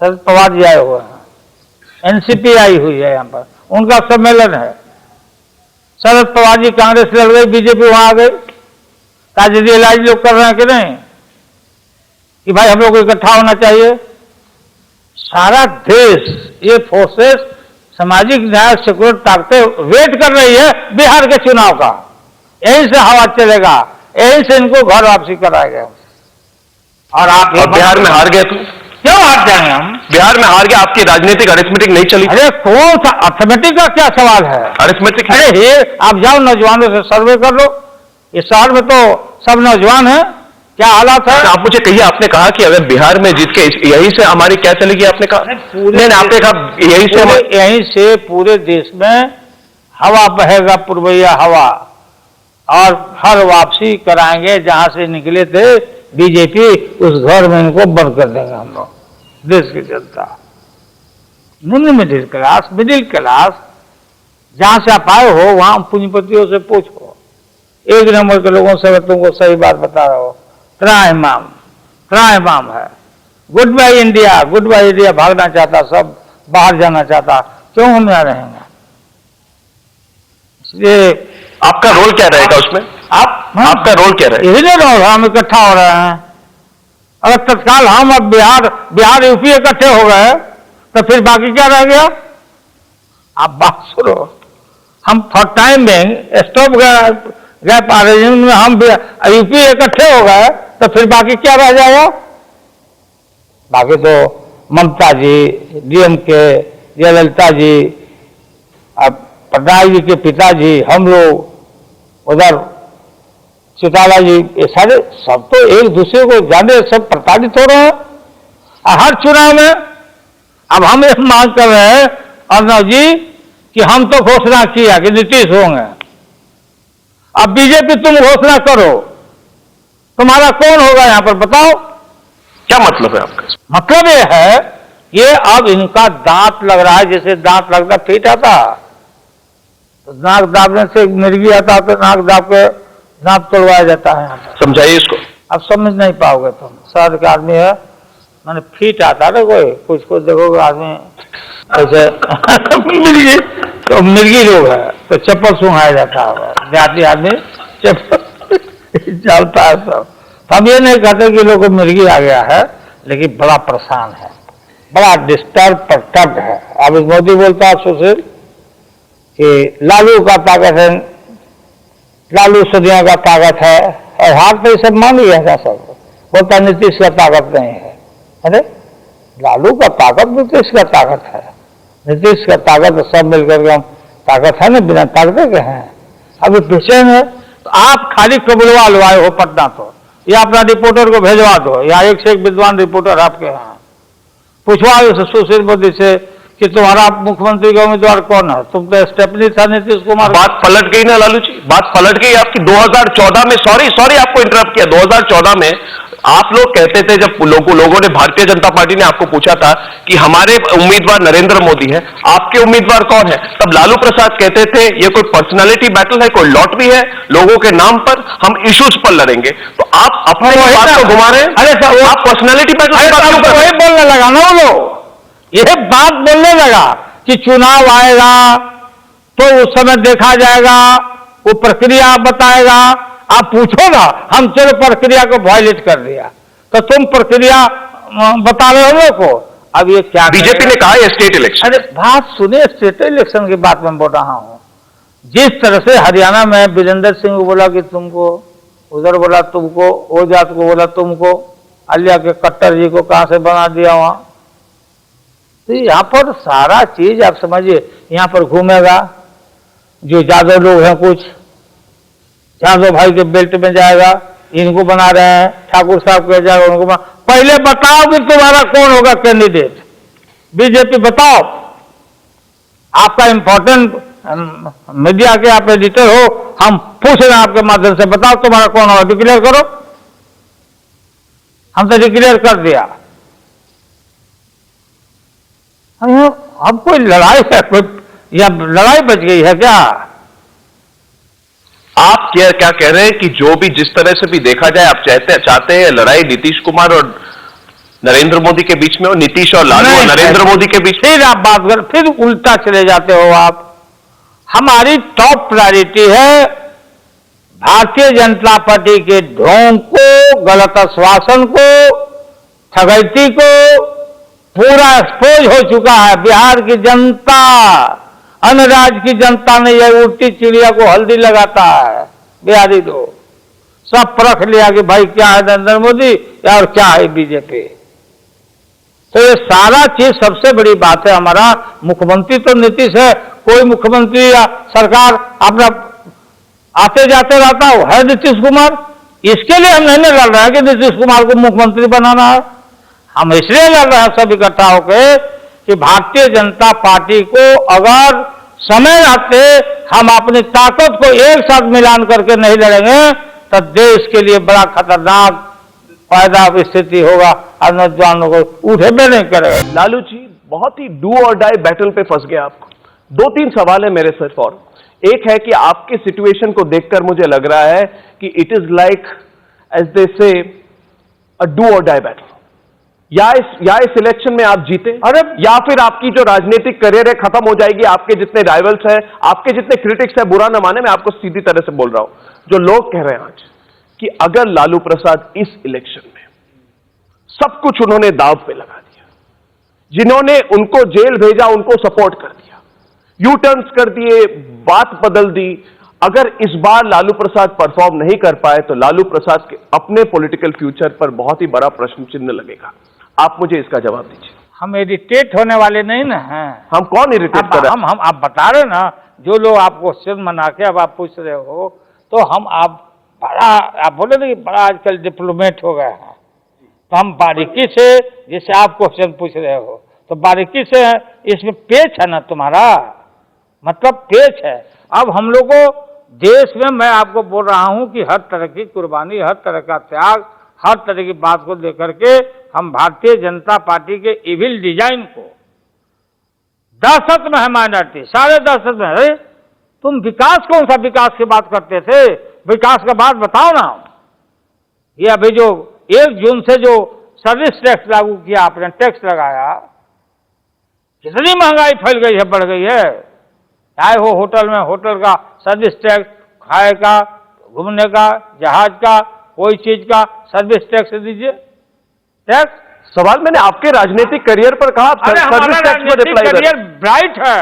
शरद पवार जी आए हुए हैं, एनसीपी आई हुई है यहाँ पर, उनका सम्मेलन है। शरद पवार जी कांग्रेस लड़ गई, बीजेपी वहां आ गई। ताजदी इलाज लोग कर रहे हैं कि नहीं, कि भाई हम लोग को इकट्ठा होना चाहिए। सारा देश, ये फोर्सेस, सामाजिक न्याय सेकुलर ताकतें वेट कर रही है बिहार के चुनाव का। यहीं से हवा चलेगा, यहीं से इनको घर वापसी कराएगा। और आप बिहार में हार गए तो क्यों हार जाएंगे हम? बिहार में हार गया, आपकी राजनीतिक अरिथमेटिक नहीं चली। अरे कौन सा अर्थमेटिक का क्या सवाल है? अरिथमेटिक अरे आप जाओ नौजवानों से सर्वे कर लो, इस शहर में तो सब नौजवान हैं, क्या हालात है? आप मुझे कहिए, आपने कहा कि अगर बिहार में जीत के यहीं से हमारी क्या चलेगी? आपने कहा नहीं, आपने कहा यहीं से पूरे देश में हवा बहेगा, पुरवैया हवा, और हर वापसी कराएंगे जहां से निकले थे बीजेपी, उस घर में इनको बंद कर देंगे हम लोग। देश की जनता, निम्न मिडिल क्लास, जहां से आप आए हो वहां पूंजीपतियों से पूछो, 1 नंबर के लोगों से मैं तुमको सही बात बता रहा हूं, त्राइमाम है। गुड बाय इंडिया भागना चाहता, सब बाहर जाना चाहता, क्यों हम यहाँ रहेंगे? इसलिए आपका रोल क्या रहेगा उसमें? आपका रोल क्या रहेगा? यही नहीं रोल, हम इकट्ठा हो रहे हैं। अगर तत्काल हम अब बिहार यूपी इकट्ठे हो गए तो फिर बाकी क्या रह गया? आप बात सुनो, हम फॉर टाइम में स्टॉप गैप अरेंजमेंट में हम यूपी इकट्ठे हो गए तो फिर बाकी क्या रह जाएगा? बाकी तो ममता जी, डीएमके, जयललिता जी, अब पटनायक जी के पिताजी, हम लोग, उधर चौटाला जी, ये सारे सब तो एक दूसरे को जाने, सब प्रताड़ित हो रहे हैं। हर चुनाव में अब हम ये मांग कर रहे हैं अर्णव जी कि हम तो घोषणा किया कि नीतीश होंगे, अब बीजेपी तुम घोषणा करो, तुम्हारा कौन होगा यहाँ पर बताओ? क्या मतलब है आपका? मतलब ये है, ये अब इनका दांत लग रहा है, जैसे दांत लगता फीट आता, तो नाक दाबने से मिर्गी आता, तो नाक दाब के दांत तोड़वाया जाता है। समझाइए इसको। अब समझ नहीं पाओगे तुम, शहर का आदमी है, मैंने फीट आता ना कोई, कुछ देखोगे आदमी ऐसे मिर्गी, तो मिर्गी लोग है तो चप्पल सुंघाया जाता है, जाति आदमी चप्पल चलता है सब। हम ये नहीं कहते कि लोगों को मिर्गी आ गया है, लेकिन बड़ा परेशान है, बड़ा डिस्टर्ब परटर्ब है। अब मोदी बोलता है सुशील कि लालू का ताकत है, लालू सदिया का ताकत है, और हाथ पे सब मान लिया था सब, बोलता नीतीश का ताकत नहीं है। अरे लालू का ताकत नीतीश का ताकत है, नीतीश का ताकत सब मिलकर के हम ताकत है ना, बिना ताकत के हैं। अभी बेचैन है तो आप खाली कबुलवा लो आए हो पटना, तो या अपना रिपोर्टर को भेजवा दो, या एक से एक विद्वान रिपोर्टर आपके यहाँ पूछवा दो सुशील मोदी से कि तुम्हारा मुख्यमंत्री का उम्मीदवार कौन है, तुम तो स्टेपनी था नीतीश कुमार। बात पलट गई ना लालू जी, बात पलट गई आपकी। 2014 में, सॉरी आपको इंटरप्ट किया, 2014 में आप लोग कहते थे, जब लोगों ने, भारतीय जनता पार्टी ने आपको पूछा था कि हमारे उम्मीदवार नरेंद्र मोदी है, आपके उम्मीदवार कौन है, तब लालू प्रसाद कहते थे ये कोई पर्सनालिटी बैटल है, कोई लॉटरी है, लोगों के नाम पर हम इश्यूज पर लड़ेंगे। तो आप अपने बात को घुमा रहे हैं। अरे सर, आप पर्सनालिटी बैटल की बात क्यों कर रहे हैं? वही बोलने लगा ना वो लोग, यह बात बोलने लगा कि चुनाव आएगा तो उस समय देखा जाएगा, वो प्रक्रिया बताएगा। आप पूछो ना, हम चलो प्रक्रिया को वायलेट कर दिया, तो तुम प्रक्रिया बता रहे हो लोग को। अब ये क्या, बीजेपी ने कहा है स्टेट इलेक्शन। अरे बात सुनिए, स्टेट इलेक्शन की बात मैं बोल रहा हूं। जिस तरह से हरियाणा में वीरेंद्र सिंह को बोला कि तुमको, उधर बोला तुमको, वो जात को बोला तुमको, अलिया के कट्टर जी को कहां से बना दिया वहां। तो यहाँ पर सारा चीज आप समझिए, यहाँ पर घूमेगा जो यादव लोग हैं, कुछ यादव भाई के बेल्ट में जाएगा, इनको बना रहे हैं, ठाकुर साहब के जाएगा उनको बना। पहले बताओ कि तुम्हारा कौन होगा कैंडिडेट, बीजेपी बताओ। आपका इंपॉर्टेंट मीडिया के आप एडिटर हो, हम पूछ रहे हैं आपके माध्यम से, बताओ तुम्हारा कौन होगा, डिक्लेयर करो। हम तो डिक्लेयर कर दिया। अब कोई लड़ाई है, कोई या लड़ाई बच गई है क्या? आप क्या कह रहे हैं कि जो भी जिस तरह से भी देखा जाए, आप चाहते हैं लड़ाई नीतीश कुमार और नरेंद्र मोदी के बीच में हो, नीतीश और लालू और नरेंद्र मोदी के बीच में? फिर आप बात कर, फिर उल्टा चले जाते हो आप। हमारी टॉप प्रायोरिटी है भारतीय जनता पार्टी के ढोंग को, गलत आश्वासन को, ठगैती को पूरा एक्सपोज हो चुका है। बिहार की जनता, अन्य राज्य की जनता ने यह उड़ती चिड़िया को हल्दी लगाता है। बिहारी लोग सब परख लिया कि भाई क्या है नरेंद्र मोदी और क्या है बीजेपी। तो ये सारा चीज, सबसे बड़ी बात है हमारा मुख्यमंत्री तो नीतीश है, कोई मुख्यमंत्री या सरकार अपना आते जाते रहता है नीतीश कुमार। इसके लिए हम नहीं लड़ रहे हैं कि नीतीश कुमार को मुख्यमंत्री बनाना है, हम इसलिए लड़ रहे हैं सब इकट्ठा होकर कि भारतीय जनता पार्टी को अगर समय रहते हम अपनी ताकत को एक साथ मिलान करके नहीं लड़ेंगे तो देश के लिए बड़ा खतरनाक पैदा स्थिति होगा और नौजवानों को उठे भी नहीं करेगा। लालू जी, बहुत ही डू और डाई बैटल पे फंस गया आपको। 2-3 सवाल है मेरे सिर्फ, और एक है कि आपके सिचुएशन को देखकर मुझे लग रहा है कि it is like as they say a do or die battle. या इस इलेक्शन में आप जीते, अरे या फिर आपकी जो राजनीतिक करियर है खत्म हो जाएगी। आपके जितने राइवल्स हैं, आपके जितने क्रिटिक्स हैं, बुरा न माने, मैं आपको सीधी तरह से बोल रहा हूं, जो लोग कह रहे हैं आज कि अगर लालू प्रसाद इस इलेक्शन में सब कुछ उन्होंने दांव पे लगा दिया, जिन्होंने उनको जेल भेजा उनको सपोर्ट कर दिया, यू टर्न्स कर दिए, बात बदल दी, अगर इस बार लालू प्रसाद परफॉर्म नहीं कर पाए तो लालू प्रसाद के अपने पॉलिटिकल फ्यूचर पर बहुत ही बड़ा प्रश्न चिन्ह लगेगा। आप मुझे इसका जवाब दीजिए। हम इरिटेट होने वाले नहीं ना हैं। हम कौन इरिटेट कर रहे हैं? हम आप बता रहे ना, जो लोग आप क्वेश्चन बना के अब आप पूछ रहे हो, तो हम आप बोले ना कि बड़ा आजकल डिप्लोमेट हो गए हैं, तो हम बारीकी से, जैसे आप क्वेश्चन पूछ रहे हो तो बारीकी से, इसमें पेच है ना तुम्हारा, मतलब पेच है। अब हम लोग को देश में, मैं आपको बोल रहा हूं कि हर तरह की कुर्बानी, हर तरह का त्याग, हर तरह की बात को लेकर के हम भारतीय जनता पार्टी के इविल डिजाइन को, दहशत में है माइनॉरिटी, सारे दहशत में है। तुम विकास, कौन सा विकास की बात करते थे? विकास का बात बताओ ना। ये अभी जो 1 जून से जो सर्विस टैक्स लागू किया आपने, टैक्स लगाया, कितनी महंगाई फैल गई है, बढ़ गई है। आए हो होटल में, होटल का सर्विस टैक्स, खाए का, घूमने का, जहाज का, कोई चीज का सर्विस टैक्स दीजिए। टैक्स सवाल मैंने आपके राजनीतिक करियर पर कहा। हमारा राजनीतिक करियर ब्राइट है,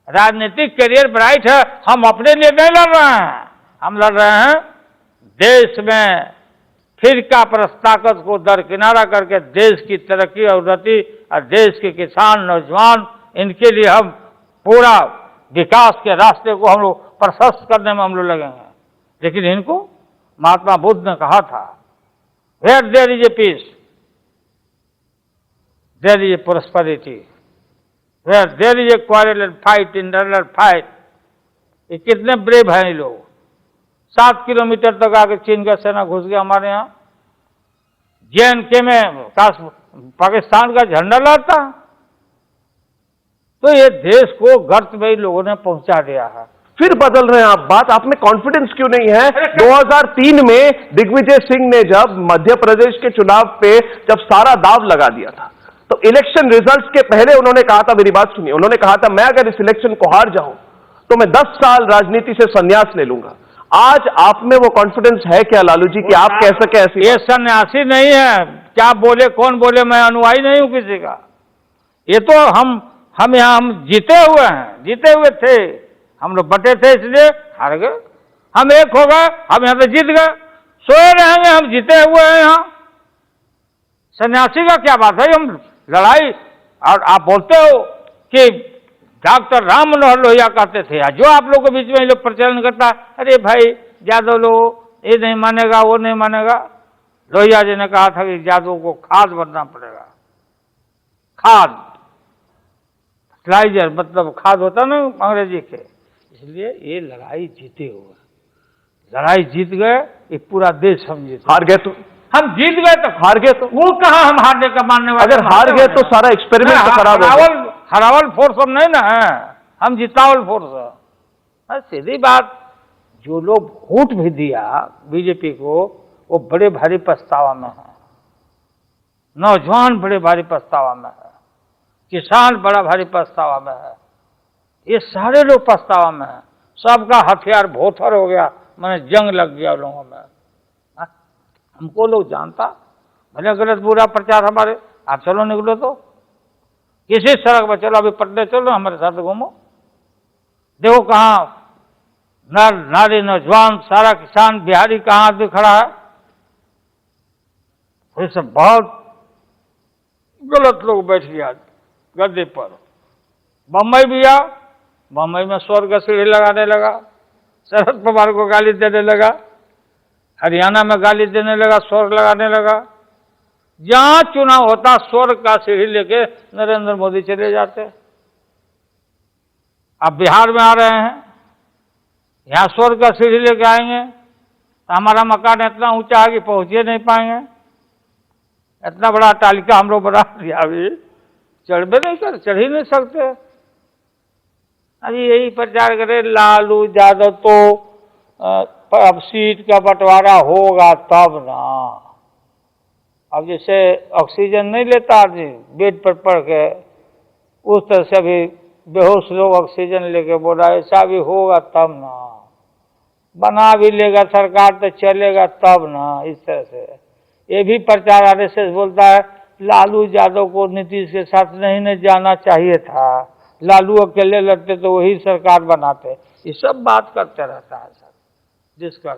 राजनीतिक करियर ब्राइट है। हम अपने लिए नहीं लड़ रहे हैं, हम लड़ रहे हैं देश में फिरका ताकत को दरकिनारा करके देश की तरक्की और उन्नति और देश के किसान, नौजवान, इनके लिए हम पूरा विकास के रास्ते को हम लोग प्रशस्त करने में हम लोग लगेंगे। लेकिन इनको महात्मा बुद्ध ने कहा था, where there is a peace there is a prosperity. where there is a quarrel and fight, internal fight. ये कितने ब्रेव हैं ये लोग। 7 किलोमीटर तक आके चीन का सेना घुस गया हमारे यहाँ। JNK में पाकिस्तान का झंडा लहराता। तो ये देश को गर्त में ही लोगों ने पहुंचा दिया है। फिर बदल रहे हैं आप बात, आप में कॉन्फिडेंस क्यों नहीं है? 2003 में दिग्विजय सिंह ने जब मध्य प्रदेश के चुनाव पे जब सारा दाव लगा दिया था, तो इलेक्शन रिजल्ट्स के पहले उन्होंने कहा था, मेरी बात सुनिए, उन्होंने कहा था मैं अगर इस इलेक्शन को हार जाऊं तो मैं 10 साल राजनीति से संन्यास ले लूंगा। आज आप में वो कॉन्फिडेंस है क्या लालू जी कि आप कह सके ऐसी? ये सन्यासी नहीं है, क्या बोले कौन बोले, मैं अनुयायी नहीं हूं किसी का। ये तो हम यहाँ हम जीते हुए हैं, जीते हुए थे, हम लोग बटे थे इसलिए हार गए। हम एक हो गए, हम यहाँ पे जीत गए, सोए रहेंगे, हम जीते हुए हैं यहाँ। सन्यासी का क्या बात है? हम लड़ाई, और आप बोलते हो कि डॉक्टर राम मनोहर लोहिया कहते थे, जो आप लोगों के बीच में लोग प्रचलन करता, अरे भाई यादव लोग ये नहीं मानेगा वो नहीं मानेगा। लोहिया जी ने कहा था कि यादव को खाद बनना पड़ेगा। खाद, फर्टिलाइजर, मतलब खाद होता ना अंग्रेजी के। इसलिए ये लड़ाई जीते हुए, लड़ाई जीत गए, ये पूरा देश हम जीते। हार गए तो हम जीत गए तो हार गए तो वो कहा हम हारने का मानने वाले। अगर हार गए तो सारा एक्सपेरिमेंट तो खराब हो गया। हरावल फोर्स हम नहीं ना है, हम जितावल फोर्स है। सीधी बात, जो लोग वोट भी दिया बीजेपी को, वो बड़े भारी पछतावा में है। नौजवान बड़े भारी पछतावा में है, किसान बड़ा भारी पछतावा में है, ये सारे लोग पछतावा में है। सबका हथियार भोथर हो गया, मैंने जंग लग गया लोगों में। हमको लोग जानता, भले गलत बुरा प्रचार हमारे, आप चलो निकलो तो किसी सड़क पर चलो, अभी पटने चलो हमारे साथ घूमो, देखो कहाँ नर नारी नौजवान सारा किसान बिहारी कहाँ आदमी खड़ा है। ये सब बहुत गलत लोग बैठ गया गद्दे पर। बम्बई भी आ, बम्बई में स्वर्ग का सीढ़ी लगाने लगा, शरद पवार को गाली देने लगा, हरियाणा में गाली देने लगा, स्वर्ग लगाने लगा। जहां चुनाव होता स्वर्ग का सीढ़ी लेके नरेंद्र मोदी चले जाते। अब बिहार में आ रहे हैं, यहां स्वर्ग का सीढ़ी लेके आएंगे तो हमारा मकान इतना ऊंचा है कि पहुंचे नहीं पाएंगे। इतना बड़ा तालिका हम लोग बना दिया, अभी चढ़ ही नहीं सकते। अभी यही प्रचार करे लालू यादव तो अब सीट का बंटवारा होगा तब ना। अब जैसे ऑक्सीजन नहीं लेता आदमी बेड पर पड़ के, उस तरह से अभी बेहोश लोग ऑक्सीजन लेके बोल रहा है, ऐसा भी होगा तब ना। बना भी लेगा सरकार तो चलेगा तब ना। इस तरह से ये भी प्रचार आरएसएस बोलता है लालू यादव को नीतीश के साथ नहीं जाना चाहिए था, लालू अकेले लड़ते तो वही सरकार बनाते। ये सब बात करते रहता है सर, जिसका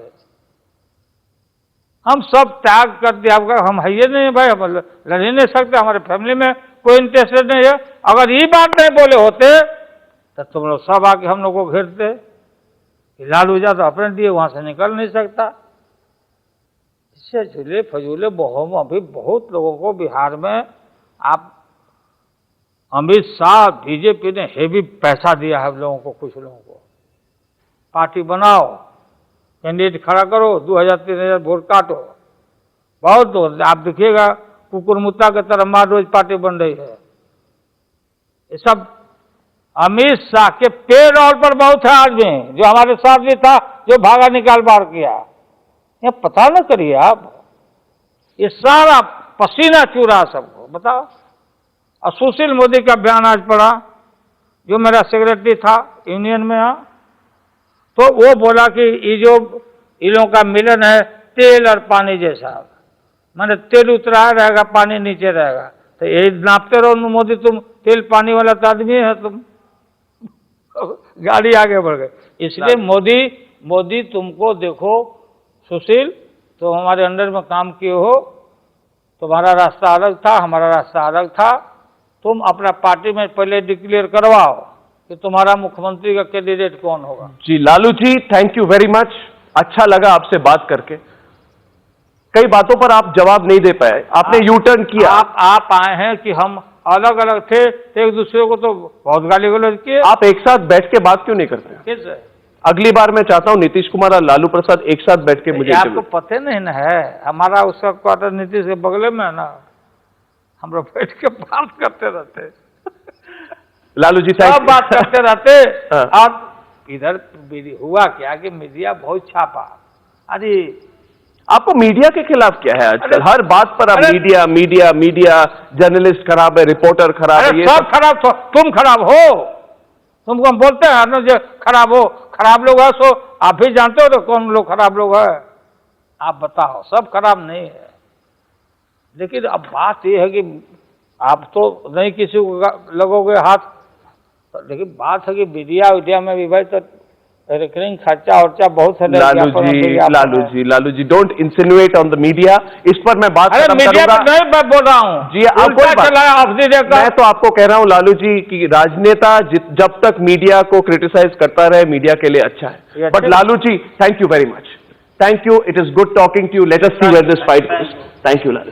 हम सब त्याग कर दिया। हम है ये नहीं भाई, हम लड़ ही नहीं सकते, हमारे फैमिली में कोई इंटरेस्टेड नहीं है। अगर ये बात नहीं बोले होते तो तुम लोग सब आके हम लोग को घेरते कि लालू यादव अपने दिए वहां से निकल नहीं सकता। इससे झूले फजूले अभी बहुत लोगों को बिहार में, आप अमित शाह बीजेपी ने हेवी पैसा दिया है लोगों को, कुछ लोगों को पार्टी बनाओ, कैंडिडेट खड़ा करो, 2000-3000 वोट काटो। बहुत तो आप देखिएगा कुकुर मुत्ता की तरह मार रोज पार्टी बन रही है। ये सब अमित शाह के पेरोल पर बहुत है आदमी, जो हमारे साथ भी था, जो भागा निकाल बार किया। ये पता न करिए आप, ये सारा पसीना चूरा सबको बताओ। और सुशील मोदी का बयान आज पढ़ा, जो मेरा सेक्रेटरी था यूनियन में यहाँ, तो वो बोला कि ये जो इन लोगों का मिलन है तेल और पानी जैसा, माने तेल उतरा रहेगा पानी नीचे रहेगा। तो यही नापते रहो मोदी, तुम तेल पानी वाला तो आदमी है तुम। गाड़ी आगे बढ़ गई। इसलिए मोदी तुमको देखो सुशील, तो हमारे अंडर में काम किए हो, तुम्हारा रास्ता अलग था, हमारा रास्ता अलग था। तुम अपना पार्टी में पहले डिक्लेयर करवाओ कि तुम्हारा मुख्यमंत्री का कैंडिडेट कौन होगा। जी Lalu ji, thank you very much, अच्छा लगा आपसे बात करके। कई बातों पर आप जवाब नहीं दे पाए, आपने यू टर्न किया। आप आए हैं कि हम अलग अलग थे, एक दूसरे को तो बहुत गाली गलौज किए। आप एक साथ बैठ के बात क्यों नहीं करते हैं? कैसे? अगली बार मैं चाहता हूं नीतीश कुमार और लालू प्रसाद एक साथ बैठ के मुझे आपको पता नहीं ना है, हमारा उसका क्वार्टर नीतीश के बगले में है ना, हम लोग बैठ के बात करते रहते, लालू जी सब बात करते रहते। हाँ। और इधर हुआ क्या कि मीडिया बहुत छापा। अरे आपको मीडिया के खिलाफ क्या है आजकल? हर बात पर आप अरे- मीडिया मीडिया मीडिया, जर्नलिस्ट खराब है, रिपोर्टर खराब है, अरे ये सब खराब, तुम खराब हो, तुमको हम बोलते हैं ना जो खराब हो, खराब लोग है सो आप ही जानते हो तो कौन लोग खराब लोग है, आप बताओ। सब खराब नहीं है, लेकिन अब बात ये है कि आप तो नहीं किसी को लगोगे हाथ, लेकिन बात है कि मीडिया में भी भाई तो रिकरिंग खर्चा वर्चा बहुत है। Lalu ji don't insinuate on the media. इस पर मैं बात अरे मीडिया करूंगा। नहीं मैं बोल रहा हूँ जी आप कोई बात- चलाया अफजी देकर। मैं तो आपको कह रहा हूं लालू जी कि राजनेता जब तक मीडिया को क्रिटिसाइज करता रहे मीडिया के लिए अच्छा है। But Lalu ji thank you very much, thank you, it is good talking to you, let us see where this fight is. Thank you Lalu.